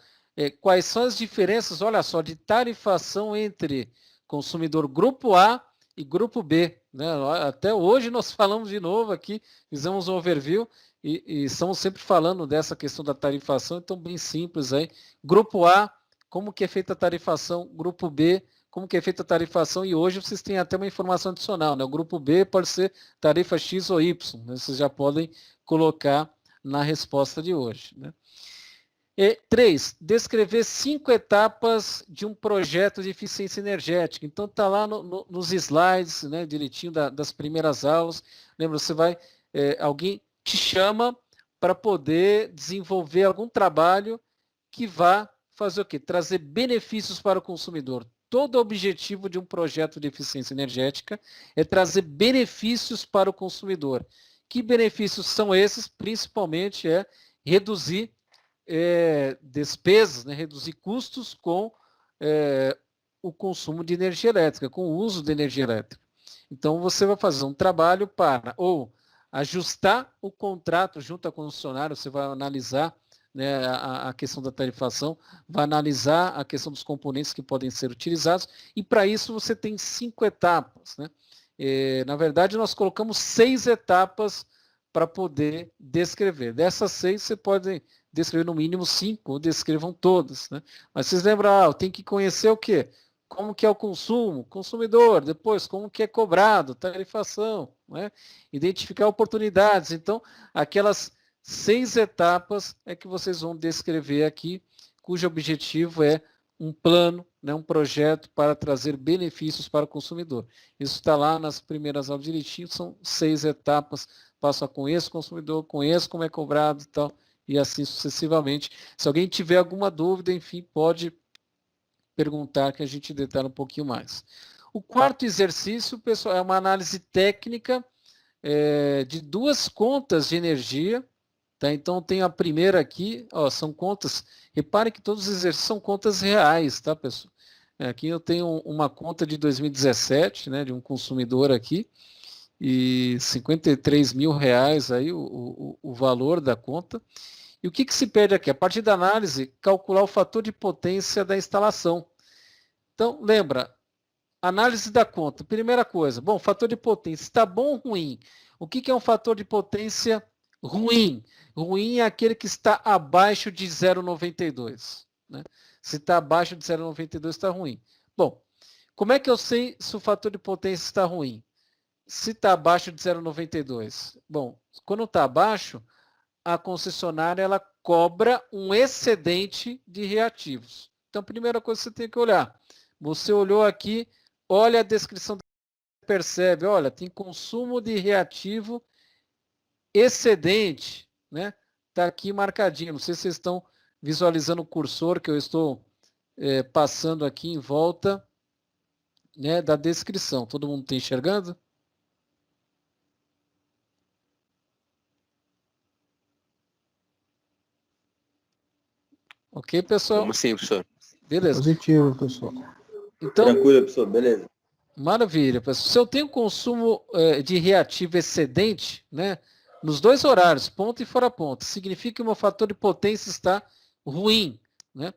Speaker 1: quais são as diferenças, olha só, de tarifação entre consumidor grupo A e grupo B, né? Até hoje nós falamos de novo aqui, fizemos um overview e estamos sempre falando dessa questão da tarifação, então bem simples aí. Grupo A, como que é feita a tarifação? Grupo B, como que é feita a tarifação? E hoje vocês têm até uma informação adicional, né? O grupo B pode ser tarifa X ou Y, né? Vocês já podem colocar na resposta de hoje, né? 3, descrever 5 etapas de um projeto de eficiência energética. Então está lá nos slides, né, direitinho das primeiras aulas. Lembra, você vai, alguém te chama para poder desenvolver algum trabalho que vá fazer o quê? Trazer benefícios para o consumidor. Todo o objetivo de um projeto de eficiência energética é trazer benefícios para o consumidor. Que benefícios são esses? Principalmente reduzir despesas, né? Reduzir custos com o consumo de energia elétrica, com o uso de energia elétrica. Então, você vai fazer um trabalho para ou ajustar o contrato junto à concessionária, você vai analisar, né, a questão da tarifação, vai analisar a questão dos componentes que podem ser utilizados, e para isso você tem 5 etapas. Né? Na verdade, nós colocamos 6 etapas para poder descrever. Dessas 6, você pode descrever no mínimo 5, ou descrevam todas. Né? Mas vocês lembram, tem que conhecer o quê? Como que é o consumo, consumidor, depois como que é cobrado, tarifação, né? Identificar oportunidades. Então, aquelas 6 etapas é que vocês vão descrever aqui, cujo objetivo é um plano, né, um projeto para trazer benefícios para o consumidor. Isso está lá nas primeiras aulas direitinho, são 6 etapas, passo a conheço o consumidor, conheço como é cobrado e tal, e assim sucessivamente. Se alguém tiver alguma dúvida, enfim, pode perguntar que a gente detalha um pouquinho mais. O quarto exercício, pessoal, é uma análise técnica de 2 contas de energia. Tá? Então, tem a primeira aqui, ó, são contas, reparem que todos os exercícios são contas reais, tá, pessoal? Aqui eu tenho uma conta de 2017, né, de um consumidor aqui, e R$53 mil aí o valor da conta. E o que se pede aqui? A partir da análise, calcular o fator de potência da instalação. Então, lembra, análise da conta, primeira coisa, bom, fator de potência, está bom ou ruim? O que é um fator de potência ruim? Ruim é aquele que está abaixo de 0,92. Né? Se está abaixo de 0,92, está ruim. Bom, como é que eu sei se o fator de potência está ruim? Se está abaixo de 0,92. Bom, quando está abaixo, a concessionária ela cobra um excedente de reativos. Então, a primeira coisa que você tem que olhar. Você olhou aqui, olha a descrição, percebe, olha, tem consumo de reativo excedente, né? Está aqui marcadinho. Não sei se vocês estão visualizando o cursor que eu estou passando aqui em volta, né, da descrição. Todo mundo está enxergando? Ok, pessoal?
Speaker 4: Como assim, professor?
Speaker 1: Beleza.
Speaker 3: Positivo, pessoal.
Speaker 1: Então,
Speaker 2: Tranquilo, professor, beleza.
Speaker 1: maravilha, pessoal. Se eu tenho consumo de reativo excedente, né, nos 2 horários, ponta e fora ponta, significa que o meu fator de potência está ruim. Né?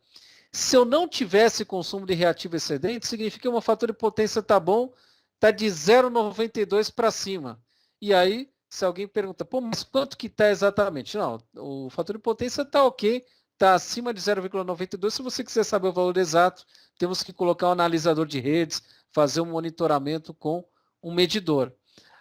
Speaker 1: Se eu não tivesse consumo de reativo excedente, significa que o meu fator de potência está bom, está de 0,92 para cima. E aí, se alguém pergunta, pô, mas quanto que está exatamente? Não, o fator de potência está ok, está acima de 0,92. Se você quiser saber o valor exato, temos que colocar um analisador de redes, fazer um monitoramento com um medidor.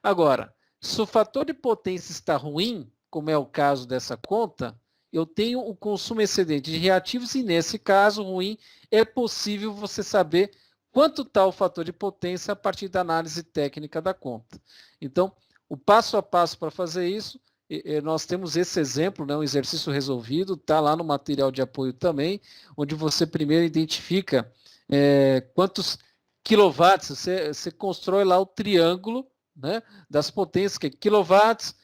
Speaker 1: Agora, se o fator de potência está ruim, como é o caso dessa conta, eu tenho o consumo excedente de reativos e, nesse caso ruim, é possível você saber quanto está o fator de potência a partir da análise técnica da conta. Então, o passo a passo para fazer isso, nós temos esse exemplo, né, um exercício resolvido, está lá no material de apoio também, onde você primeiro identifica quantos quilowatts, você constrói lá o triângulo, né, das potências, que é quilowatts,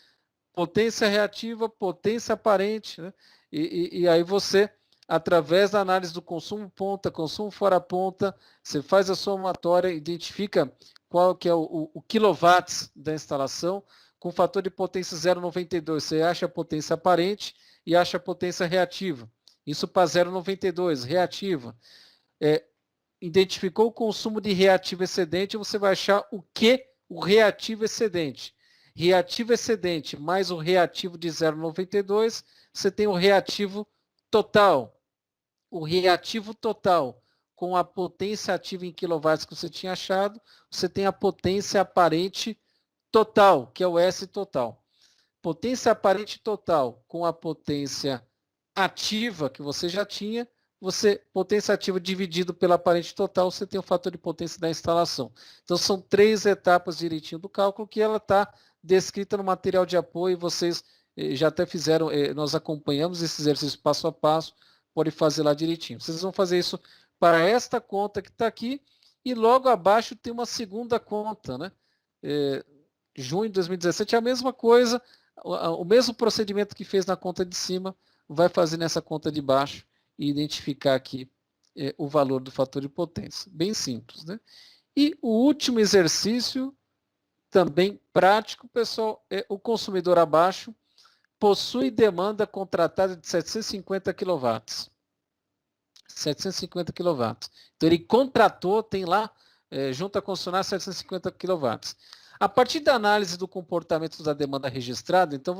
Speaker 1: potência reativa, potência aparente, né? E aí você, através da análise do consumo ponta, consumo fora ponta, você faz a somatória, identifica qual que é o quilowatts da instalação, com fator de potência 0,92, você acha a potência aparente e acha a potência reativa. Isso para 0,92, reativa. Identificou o consumo de reativo excedente, você vai achar o que? O reativo excedente. Reativo excedente mais o reativo de 0,92, você tem o reativo total. O reativo total com a potência ativa em quilowatts que você tinha achado, você tem a potência aparente total, que é o S total. Potência aparente total com a potência ativa que você já tinha, potência ativa dividido pela aparente total, você tem o fator de potência da instalação. Então, são 3 etapas direitinho do cálculo que ela está descrita no material de apoio, vocês já até fizeram, nós acompanhamos esse exercício passo a passo, pode fazer lá direitinho. Vocês vão fazer isso para esta conta que está aqui, e logo abaixo tem uma segunda conta, né? Junho de 2017 é a mesma coisa, o mesmo procedimento que fez na conta de cima, vai fazer nessa conta de baixo, e identificar aqui o valor do fator de potência. Bem simples, né? E o último exercício, também prático, pessoal, é o consumidor abaixo possui demanda contratada de 750 kW. 750 kW. Então ele contratou, tem lá, junto à concessionária, 750 kW. A partir da análise do comportamento da demanda registrada, então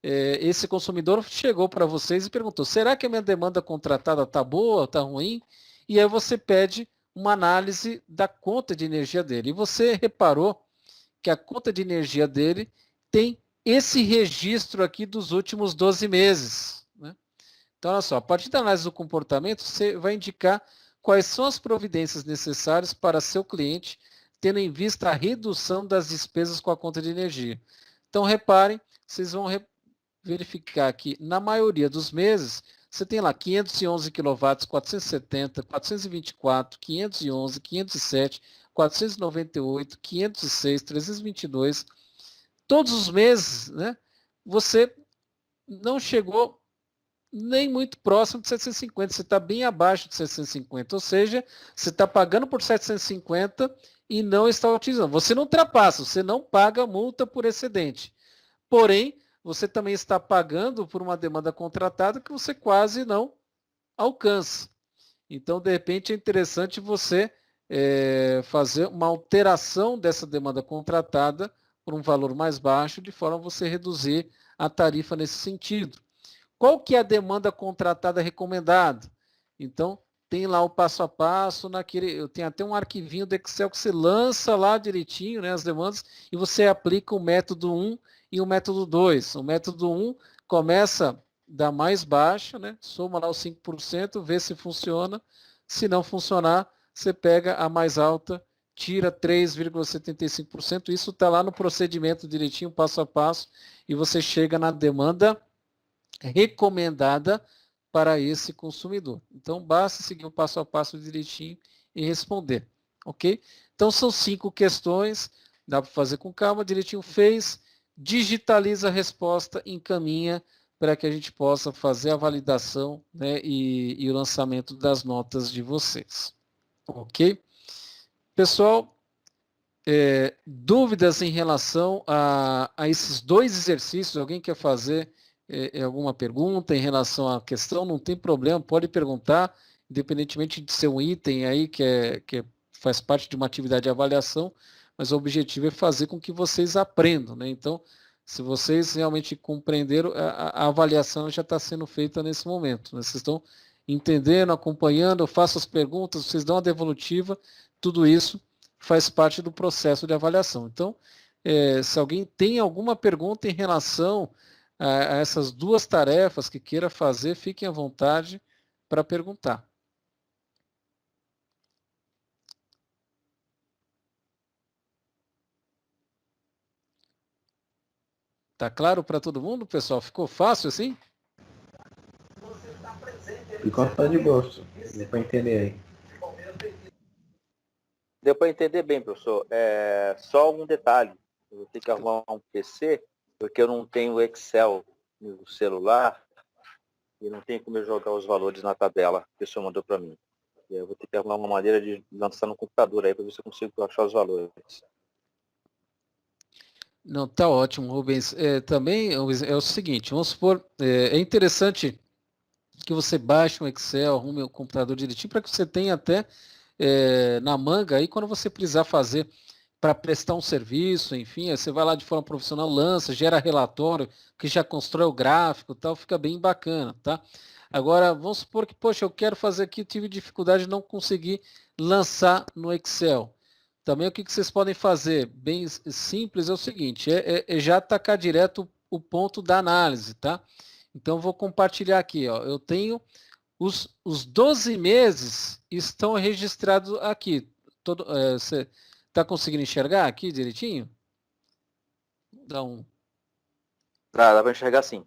Speaker 1: esse consumidor chegou para vocês e perguntou, será que a minha demanda contratada está boa, está ruim? E aí você pede uma análise da conta de energia dele. E você reparou que a conta de energia dele tem esse registro aqui dos últimos 12 meses. Né? Então, olha só, a partir da análise do comportamento, você vai indicar quais são as providências necessárias para seu cliente, tendo em vista a redução das despesas com a conta de energia. Então, reparem, vocês vão verificar que na maioria dos meses, você tem lá 511 kW, 470, 424, 511, 507, 498, 506, 322. Todos os meses, né, você não chegou nem muito próximo de 750, você está bem abaixo de 750, ou seja, você está pagando por 750 e não está utilizando. Você não ultrapassa, você não paga multa por excedente. Porém, você também está pagando por uma demanda contratada que você quase não alcança. Então, de repente, é interessante você fazer uma alteração dessa demanda contratada por um valor mais baixo, de forma a você reduzir a tarifa nesse sentido. Qual que é a demanda contratada recomendada? Então, tem lá o passo a passo, eu tenho até um arquivinho do Excel que você lança lá direitinho, né, as demandas, e você aplica o método 1 e o método 2. O método 1 começa da mais baixa, né, soma lá os 5%, vê se funciona. Se não funcionar, você pega a mais alta, tira 3,75%. Isso está lá no procedimento direitinho, passo a passo, e você chega na demanda recomendada para esse consumidor. Então, basta seguir o passo a passo direitinho e responder, ok? Então, são 5 questões, dá para fazer com calma, direitinho fez, digitaliza a resposta, encaminha para que a gente possa fazer a validação, né, e o lançamento das notas de vocês, ok? Pessoal, dúvidas em relação a esses 2 exercícios? Alguém quer fazer alguma pergunta em relação à questão? Não tem problema, pode perguntar, independentemente de ser um item aí que faz parte de uma atividade de avaliação, mas o objetivo é fazer com que vocês aprendam, né? Então, se vocês realmente compreenderam, a avaliação já está sendo feita nesse momento, né? Vocês estão entendendo, acompanhando, eu faço as perguntas, vocês dão a devolutiva, tudo isso faz parte do processo de avaliação. Então, se alguém tem alguma pergunta em relação a essas 2 tarefas que queira fazer, fiquem à vontade para perguntar. Tá claro para todo mundo, pessoal? Ficou fácil assim?
Speaker 3: Ficou só de gosto. Deu para entender aí.
Speaker 2: Deu para entender bem, professor. Só um detalhe. Eu vou ter que arrumar um PC, porque eu não tenho Excel no celular e não tem como eu jogar os valores na tabela que o senhor mandou para mim. E eu vou ter que arrumar uma maneira de lançar no computador aí para ver se eu consigo achar os valores.
Speaker 1: Não, tá ótimo, Rubens. Também é o seguinte, vamos supor, é interessante que você baixe um Excel, arrume o computador direitinho, para que você tenha até na manga aí quando você precisar fazer para prestar um serviço, enfim, aí você vai lá de forma profissional, lança, gera relatório, que já constrói o gráfico e tal, fica bem bacana, tá? Agora, vamos supor que, poxa, eu quero fazer aqui, tive dificuldade de não conseguir lançar no Excel. Também o que vocês podem fazer, bem simples, é o seguinte, já atacar direto o ponto da análise, tá? Então, vou compartilhar aqui, ó, eu tenho os 12 meses estão registrados aqui. Você está conseguindo enxergar aqui direitinho? Dá
Speaker 2: Dá para enxergar sim.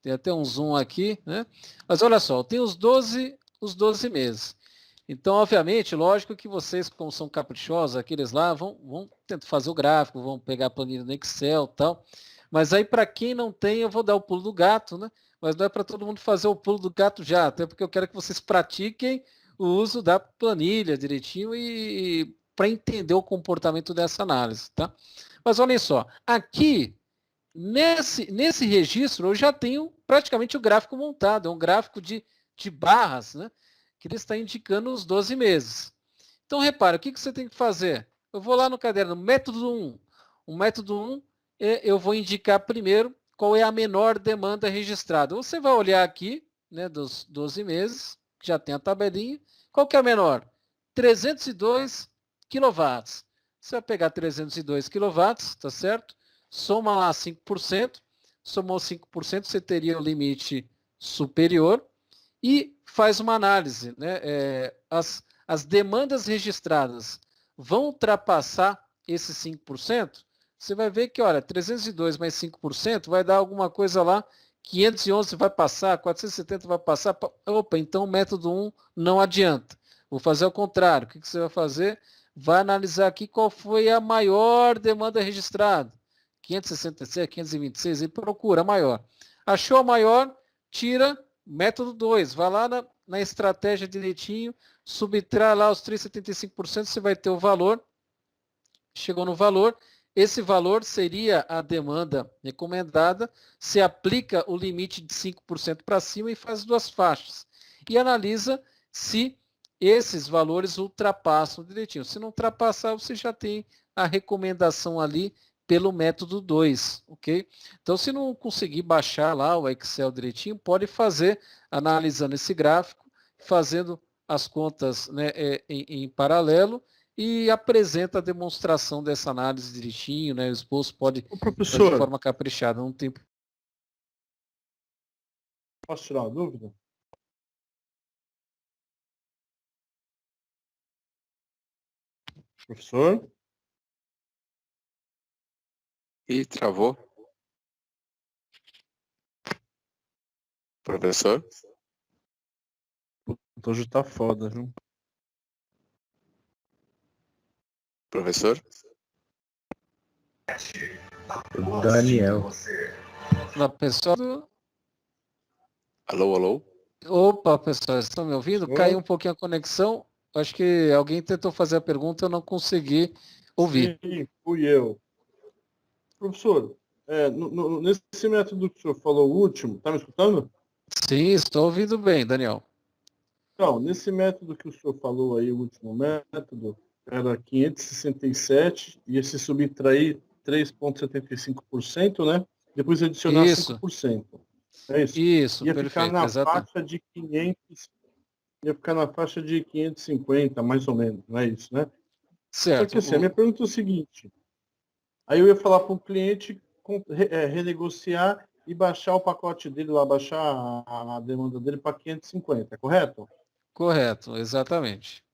Speaker 1: Tem até um zoom aqui, né? Mas olha só, tem os 12 meses. Então, obviamente, lógico que vocês, como são caprichosos, aqueles lá, vão tentar fazer o gráfico, vão pegar a planilha no Excel e tal. Mas aí, para quem não tem, eu vou dar o pulo do gato, né? Mas não é para todo mundo fazer o pulo do gato já, até porque eu quero que vocês pratiquem o uso da planilha direitinho e para entender o comportamento dessa análise, tá? Mas olhem só, aqui, nesse registro, eu já tenho praticamente o gráfico montado, é um gráfico de barras, né? Que ele está indicando os 12 meses. Então, repara, o que você tem que fazer? Eu vou lá no caderno, método 1. O método 1, eu vou indicar primeiro qual é a menor demanda registrada. Você vai olhar aqui, né, dos 12 meses, que já tem a tabelinha. Qual que é a menor? 302 kW. Você vai pegar 302 kW, tá certo? Soma lá 5%. Somou 5%, você teria o limite superior. e faz uma análise, né? As demandas registradas vão ultrapassar esses 5%, você vai ver que, olha, 302 mais 5% vai dar alguma coisa lá, 511 vai passar, 470 vai passar, opa, então o método 1 não adianta. Vou fazer ao contrário. O que você vai fazer? Vai analisar aqui qual foi a maior demanda registrada. 566, 526, e procura a maior. Achou a maior, tira método 2. Vai lá na estratégia direitinho, subtrai lá os 3,75%, você vai ter o valor. Chegou no valor, esse valor seria a demanda recomendada, se aplica o limite de 5% para cima e faz 2 faixas. E analisa se esses valores ultrapassam direitinho. Se não ultrapassar, você já tem a recomendação ali pelo método 2, ok? Então, se não conseguir baixar lá o Excel direitinho, pode fazer analisando esse gráfico, fazendo as contas, né, em paralelo, e apresenta a demonstração dessa análise direitinho, né? O esboço pode
Speaker 6: professor,
Speaker 1: de forma caprichada, não tem.
Speaker 6: Posso tirar uma dúvida? Professor?
Speaker 4: Ih, travou. Professor?
Speaker 6: Hoje tá foda, viu?
Speaker 4: Professor?
Speaker 3: Daniel.
Speaker 1: Na pessoa do...
Speaker 4: Alô, alô?
Speaker 1: Opa, pessoal, estão me ouvindo?
Speaker 6: Oi.
Speaker 1: Caiu um pouquinho a conexão. Acho que alguém tentou fazer a pergunta, eu não consegui ouvir.
Speaker 6: Sim, fui eu. Professor, nesse método que o senhor falou, o último, tá me escutando?
Speaker 1: Sim, estou ouvindo bem, Daniel.
Speaker 6: Então, nesse método que o senhor falou aí, o último método, era 567, ia se subtrair 3,75%, né? Depois adicionar
Speaker 1: Isso.
Speaker 6: 5%. É isso?
Speaker 1: Isso,
Speaker 6: Ia
Speaker 1: perfeito,
Speaker 6: ficar na
Speaker 1: exatamente.
Speaker 6: faixa de 500, ia ficar na faixa de 550, mais ou menos, não é isso, né? Só
Speaker 1: Certo.
Speaker 6: que assim, a minha pergunta é o seguinte, aí eu ia falar para o cliente renegociar e baixar o pacote dele lá, baixar a demanda dele para 550, correto?
Speaker 1: Correto, exatamente.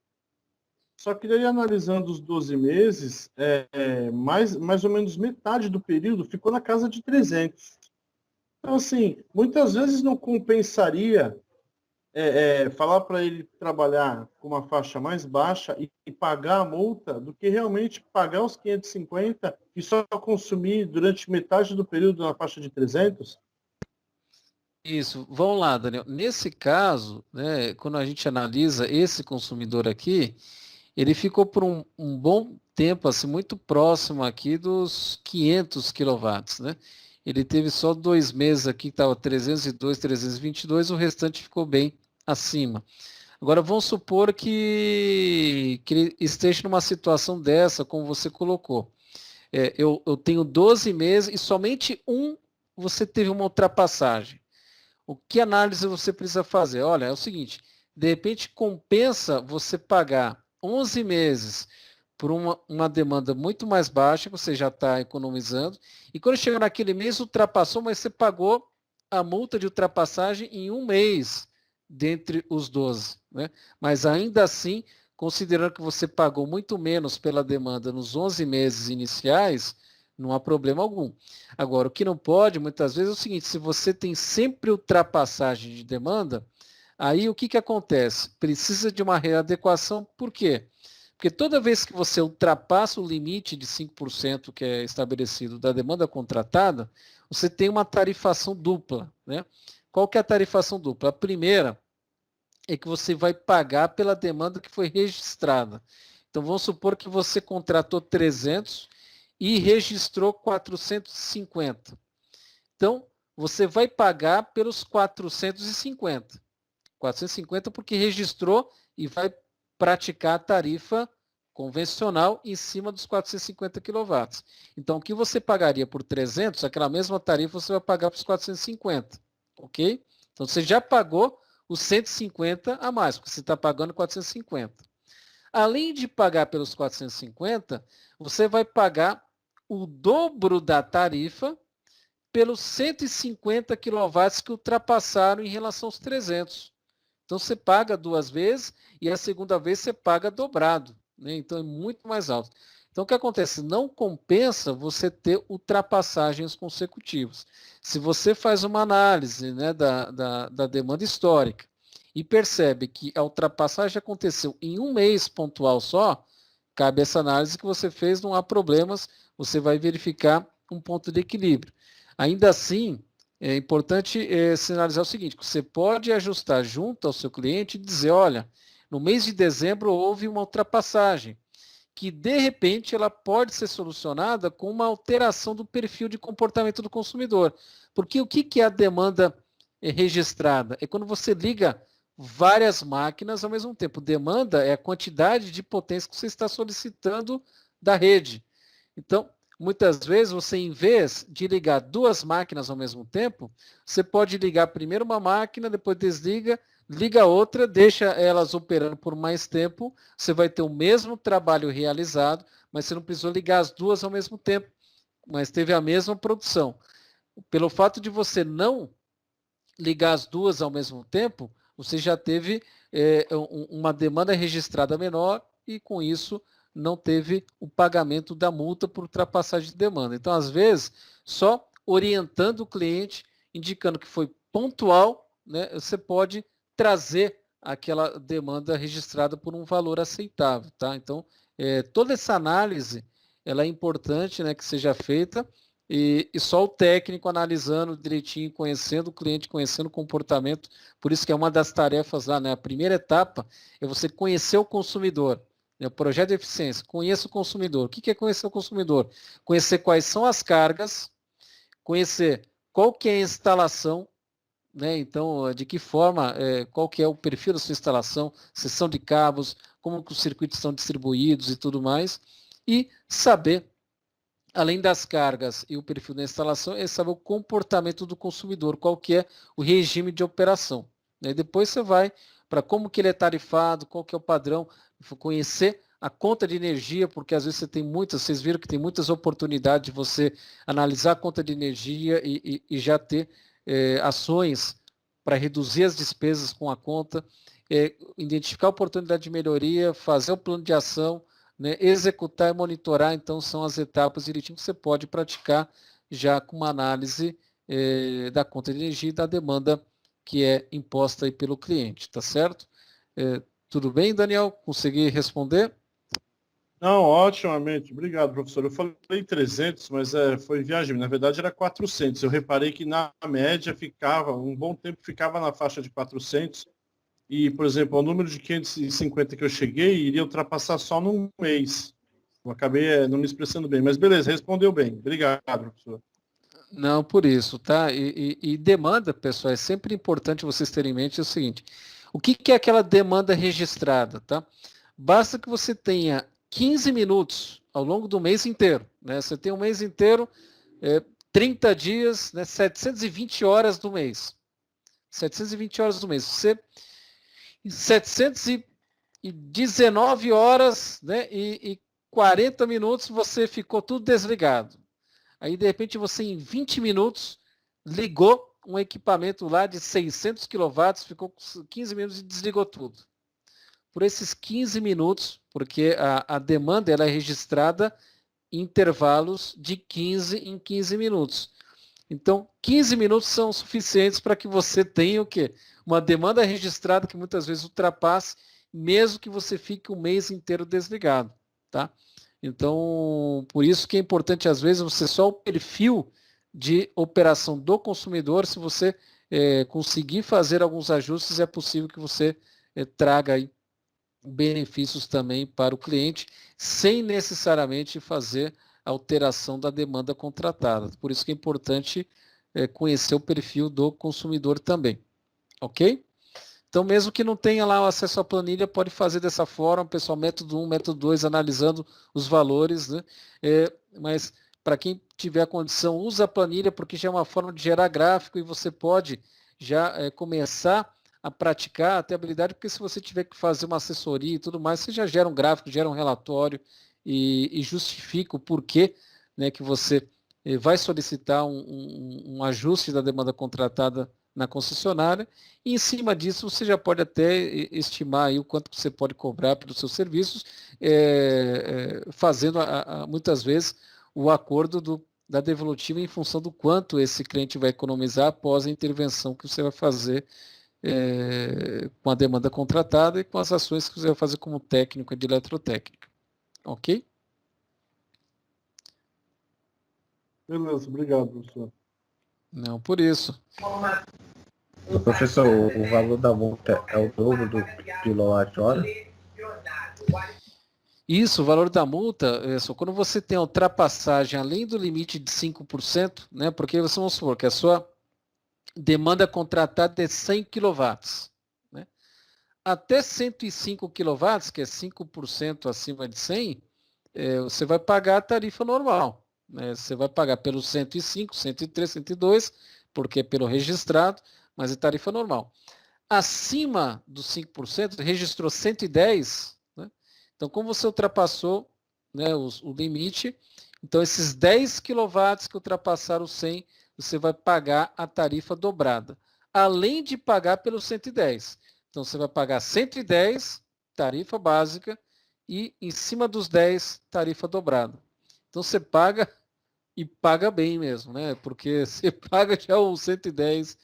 Speaker 6: Só que daí, analisando os 12 meses, mais ou menos metade do período ficou na casa de 300. Então, assim, muitas vezes não compensaria falar para ele trabalhar com uma faixa mais baixa e pagar a multa do que realmente pagar os 550 e só consumir durante metade do período na faixa de 300?
Speaker 1: Isso, vamos lá, Daniel. Nesse caso, né, quando a gente analisa esse consumidor aqui, ele ficou por um bom tempo, assim, muito próximo aqui dos 500 quilowatts, né? Ele teve só 2 meses aqui que estava 302, 322, o restante ficou bem acima. Agora, vamos supor que ele esteja numa situação dessa, como você colocou. Eu tenho 12 meses e somente você teve uma ultrapassagem. O que análise você precisa fazer? Olha, é o seguinte, de repente compensa você pagar 11 meses por uma demanda muito mais baixa, você já está economizando, e quando chega naquele mês, ultrapassou, mas você pagou a multa de ultrapassagem em 1 mês, dentre os 12. Né? Mas ainda assim, considerando que você pagou muito menos pela demanda nos 11 meses iniciais, não há problema algum. Agora, o que não pode, muitas vezes, é o seguinte, se você tem sempre ultrapassagem de demanda, aí o que acontece? Precisa de uma readequação, por quê? Porque toda vez que você ultrapassa o limite de 5% que é estabelecido da demanda contratada, você tem uma tarifação dupla. Né? Qual que é a tarifação dupla? A primeira é que você vai pagar pela demanda que foi registrada. Então, vamos supor que você contratou 300 e registrou 450. Então, você vai pagar pelos 450. 450 porque registrou e vai praticar a tarifa convencional em cima dos 450 kW. Então, o que você pagaria por 300, aquela mesma tarifa você vai pagar para os 450. Ok? Então, você já pagou os 150 a mais, porque você está pagando 450. Além de pagar pelos 450, você vai pagar o dobro da tarifa pelos 150 kW que ultrapassaram em relação aos 300. Então você paga 2 vezes e a segunda vez você paga dobrado, né? Então é muito mais alto. Então o que acontece? Não compensa você ter ultrapassagens consecutivas. Se você faz uma análise, né, da demanda histórica e percebe que a ultrapassagem aconteceu em um mês pontual só, cabe essa análise que você fez, não há problemas, você vai verificar um ponto de equilíbrio. Ainda assim, é importante sinalizar o seguinte, que você pode ajustar junto ao seu cliente e dizer, olha, no mês de dezembro houve uma ultrapassagem, que de repente ela pode ser solucionada com uma alteração do perfil de comportamento do consumidor. Porque o que é a demanda registrada? É quando você liga várias máquinas ao mesmo tempo. Demanda é a quantidade de potência que você está solicitando da rede. Então, muitas vezes você, em vez de ligar 2 máquinas ao mesmo tempo, você pode ligar primeiro uma máquina, depois desliga, liga outra, deixa elas operando por mais tempo, você vai ter o mesmo trabalho realizado, mas você não precisou ligar as 2 ao mesmo tempo, mas teve a mesma produção. Pelo fato de você não ligar as 2 ao mesmo tempo, você já teve uma demanda registrada menor e, com isso, não teve o pagamento da multa por ultrapassagem de demanda. Então, às vezes, só orientando o cliente, indicando que foi pontual, né, você pode trazer aquela demanda registrada por um valor aceitável. Tá? Então, toda essa análise ela é importante, né, que seja feita, e só o técnico analisando direitinho, conhecendo o cliente, conhecendo o comportamento. Por isso que é uma das tarefas lá, né? A primeira etapa é você conhecer o consumidor. O projeto de eficiência, conheça o consumidor. O que é conhecer o consumidor? Conhecer quais são as cargas, conhecer qual que é a instalação, né? Então, de que forma, qual que é o perfil da sua instalação, seção de cabos, como que os circuitos são distribuídos e tudo mais, e saber, além das cargas e o perfil da instalação, é saber o comportamento do consumidor, qual que é o regime de operação. Né? Depois você vai para como que ele é tarifado, qual que é o padrão, conhecer a conta de energia, porque às vezes vocês viram que tem muitas oportunidades de você analisar a conta de energia e já ter ações para reduzir as despesas com a conta, identificar a oportunidade de melhoria, fazer o plano de ação, né, executar e monitorar. Então são as etapas direitinho que você pode praticar já com uma análise da conta de energia e da demanda que é imposta aí pelo cliente, tá certo? Tudo bem, Daniel? Consegui responder?
Speaker 6: Não, otimamente. Obrigado, professor. Eu falei 300, mas foi viagem. Na verdade, era 400. Eu reparei que, na média, um bom tempo ficava na faixa de 400. E, por exemplo, o número de 550 que eu cheguei iria ultrapassar só num mês. Eu acabei não me expressando bem. Mas beleza, respondeu bem. Obrigado, professor.
Speaker 1: Não, por isso, tá? E demanda, pessoal, é sempre importante vocês terem em mente o seguinte: o que é aquela demanda registrada, tá? Basta que você tenha 15 minutos ao longo do mês inteiro, né? Você tem um mês inteiro, 30 dias, né? 720 horas do mês. 720 horas do mês. Você, em 719 horas, né? E 40 minutos você ficou tudo desligado. Aí, de repente, você em 20 minutos ligou um equipamento lá de 600 kW, ficou 15 minutos e desligou tudo. Por esses 15 minutos, porque a demanda ela é registrada em intervalos de 15 em 15 minutos. Então, 15 minutos são suficientes para que você tenha o quê? Uma demanda registrada que muitas vezes ultrapasse, mesmo que você fique um mês inteiro desligado, tá? Então, por isso que é importante, às vezes, você só o perfil de operação do consumidor, se você conseguir fazer alguns ajustes, é possível que você traga aí benefícios também para o cliente, sem necessariamente fazer alteração da demanda contratada. Por isso que é importante conhecer o perfil do consumidor também. Ok? Então, mesmo que não tenha lá o acesso à planilha, pode fazer dessa forma, pessoal, método 1, método 2, analisando os valores, né? Mas para quem tiver a condição, usa a planilha, porque já é uma forma de gerar gráfico e você pode já começar a praticar até a habilidade, porque se você tiver que fazer uma assessoria e tudo mais, você já gera um gráfico, gera um relatório e justifica o porquê, né, que você vai solicitar um ajuste da demanda contratada na concessionária, e em cima disso você já pode até estimar aí o quanto você pode cobrar pelos seus serviços, fazendo muitas vezes o acordo da devolutiva em função do quanto esse cliente vai economizar após a intervenção que você vai fazer com a demanda contratada e com as ações que você vai fazer como técnico de eletrotécnica. Ok?
Speaker 6: Beleza, obrigado, professor.
Speaker 1: Não, por isso.
Speaker 3: Professor, o valor da multa é o dobro do quilowatt-hora?
Speaker 1: Isso, o valor da multa, quando você tem a ultrapassagem além do limite de 5%, né, porque vamos supor que a sua demanda contratada é 100 kW. Né? Até 105 kW, que é 5% acima de 100, você vai pagar a tarifa normal. Né? Você vai pagar pelo 105, 103, 102, porque é pelo registrado, mas é tarifa normal. Acima dos 5%, registrou 110, né? Então, como você ultrapassou, né, o limite, então esses 10 kW que ultrapassaram o 100, você vai pagar a tarifa dobrada, além de pagar pelo 110. Então, você vai pagar 110, tarifa básica, e em cima dos 10, tarifa dobrada. Então, você paga e paga bem mesmo, né? Porque você paga já o 110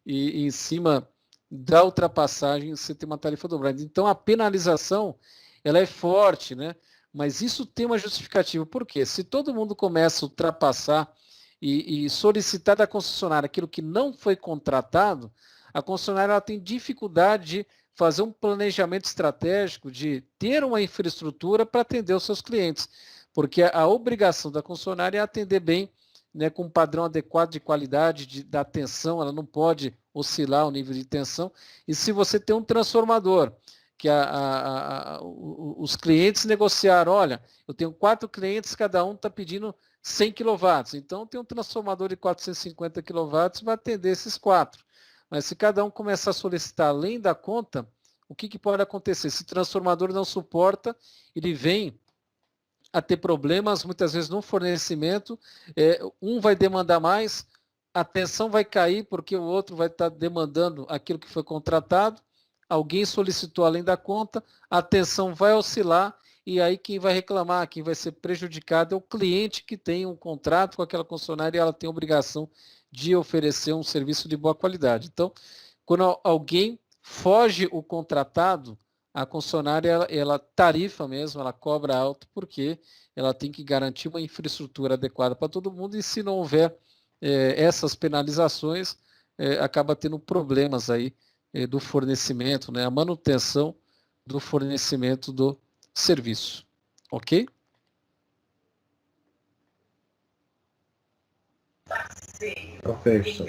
Speaker 1: e em cima da ultrapassagem você tem uma tarifa dobrada. Então, a penalização, ela é forte, né? Mas isso tem uma justificativa. Por quê? Se todo mundo começa a ultrapassar e solicitar da concessionária aquilo que não foi contratado, a concessionária ela tem dificuldade de fazer um planejamento estratégico, de ter uma infraestrutura para atender os seus clientes. Porque a obrigação da concessionária é atender bem, né, com um padrão adequado de qualidade, da tensão, ela não pode oscilar o nível de tensão. E se você tem um transformador, que os clientes negociaram, olha, eu tenho 4 clientes, cada um está pedindo 100 kW, então tem um transformador de 450 kW, vai atender esses 4. Mas se cada um começar a solicitar além da conta, o que pode acontecer? Se o transformador não suporta, ele vem a ter problemas, muitas vezes no fornecimento, um vai demandar mais, a tensão vai cair porque o outro vai estar demandando aquilo que foi contratado, alguém solicitou além da conta, a tensão vai oscilar e aí quem vai reclamar, quem vai ser prejudicado é o cliente que tem um contrato com aquela concessionária e ela tem a obrigação de oferecer um serviço de boa qualidade. Então, quando alguém foge o contratado, a concessionária, ela tarifa mesmo, ela cobra alto, porque ela tem que garantir uma infraestrutura adequada para todo mundo, e se não houver essas penalizações, acaba tendo problemas aí do fornecimento, né, a manutenção do fornecimento do serviço. Ok?
Speaker 3: Professor,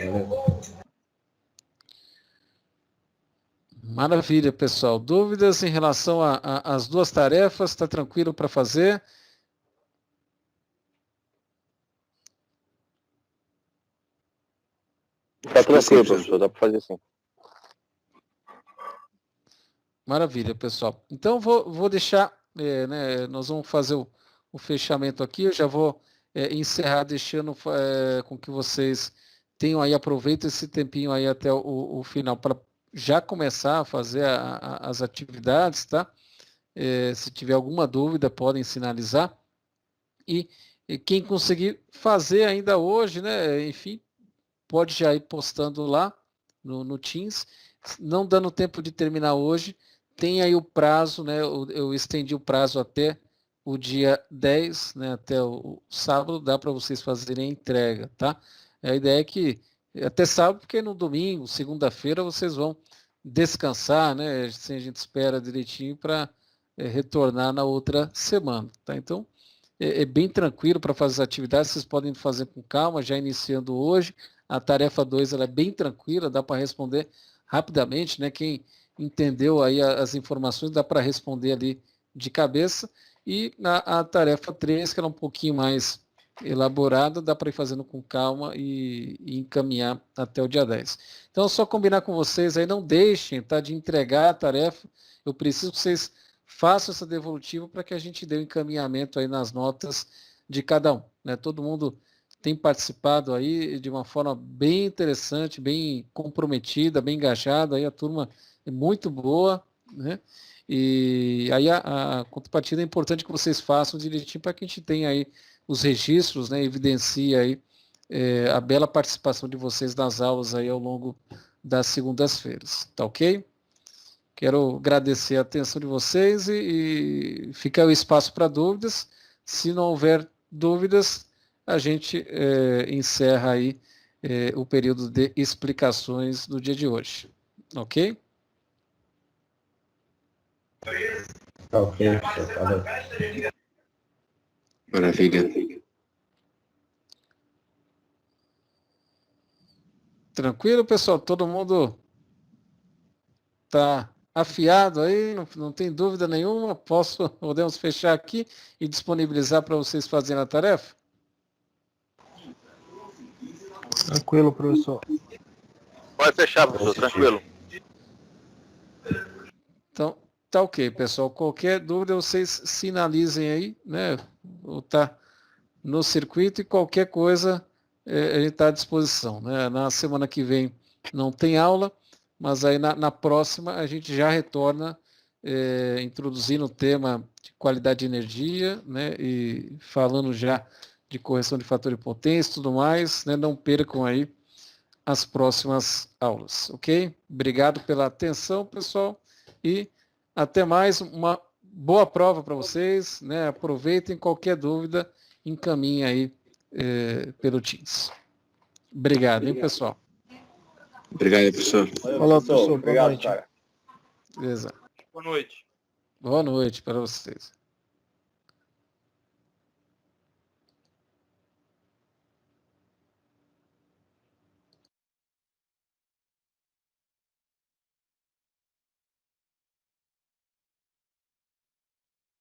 Speaker 1: Maravilha, pessoal. Dúvidas em relação às duas tarefas? Está tranquilo para fazer?
Speaker 2: Está tranquilo, professor, dá para fazer sim.
Speaker 1: Maravilha, pessoal. Então, vou deixar, né, nós vamos fazer o fechamento aqui, eu já vou encerrar deixando com que vocês tenham aí, aproveitem esse tempinho aí até o final para já começar a fazer as atividades, tá? Se tiver alguma dúvida, podem sinalizar. E quem conseguir fazer ainda hoje, né, enfim, pode já ir postando lá no Teams. Não dando tempo de terminar hoje, tem aí o prazo, né, eu estendi o prazo até o dia 10, né, até o sábado, dá para vocês fazerem a entrega, tá? A ideia é que até sábado, porque no domingo, segunda-feira, vocês vão descansar, né? Assim a gente espera direitinho para retornar na outra semana, tá? Então, é bem tranquilo para fazer as atividades, vocês podem fazer com calma, já iniciando hoje. A tarefa 2 ela é bem tranquila, dá para responder rapidamente, né? Quem entendeu aí as informações, dá para responder ali de cabeça. E a tarefa 3, que ela é um pouquinho mais elaborada, dá para ir fazendo com calma e encaminhar até o dia 10. Então, é só combinar com vocês aí, não deixem, tá, de entregar a tarefa. Eu preciso que vocês façam essa devolutiva para que a gente dê um encaminhamento aí nas notas de cada um, né? Todo mundo tem participado aí de uma forma bem interessante, bem comprometida, bem engajada, aí a turma é muito boa, né? E aí a contrapartida é importante que vocês façam direitinho para que a gente tenha aí os registros, né? Evidencia aí a bela participação de vocês nas aulas aí ao longo das segundas-feiras, tá ok? Quero agradecer a atenção de vocês e fica o espaço para dúvidas. Se não houver dúvidas, a gente encerra aí o período de explicações do dia de hoje. Ok?
Speaker 3: Ok, valeu.
Speaker 4: Maravilha.
Speaker 1: Tranquilo, pessoal? Todo mundo está afiado aí? Não tem dúvida nenhuma? Podemos fechar aqui e disponibilizar para vocês fazerem a tarefa?
Speaker 3: Tranquilo, professor.
Speaker 2: Pode fechar, professor, tranquilo.
Speaker 1: Então, tá ok, pessoal. Qualquer dúvida, vocês sinalizem aí, né? Ou tá no circuito e qualquer coisa a gente está à disposição, né? Na semana que vem não tem aula, mas aí na próxima a gente já retorna introduzindo o tema de qualidade de energia, né? E falando já de correção de fator de potência e tudo mais, né? Não percam aí as próximas aulas, ok? Obrigado pela atenção, pessoal, e até mais, uma boa prova para vocês, né? Aproveitem, qualquer dúvida, encaminhem aí pelo Teams. Obrigado, hein, pessoal?
Speaker 4: Obrigado, professor.
Speaker 3: Olá, professor. Boa
Speaker 2: Obrigado,
Speaker 3: noite.
Speaker 2: cara.
Speaker 1: Beleza.
Speaker 2: Boa noite.
Speaker 1: Boa noite para vocês.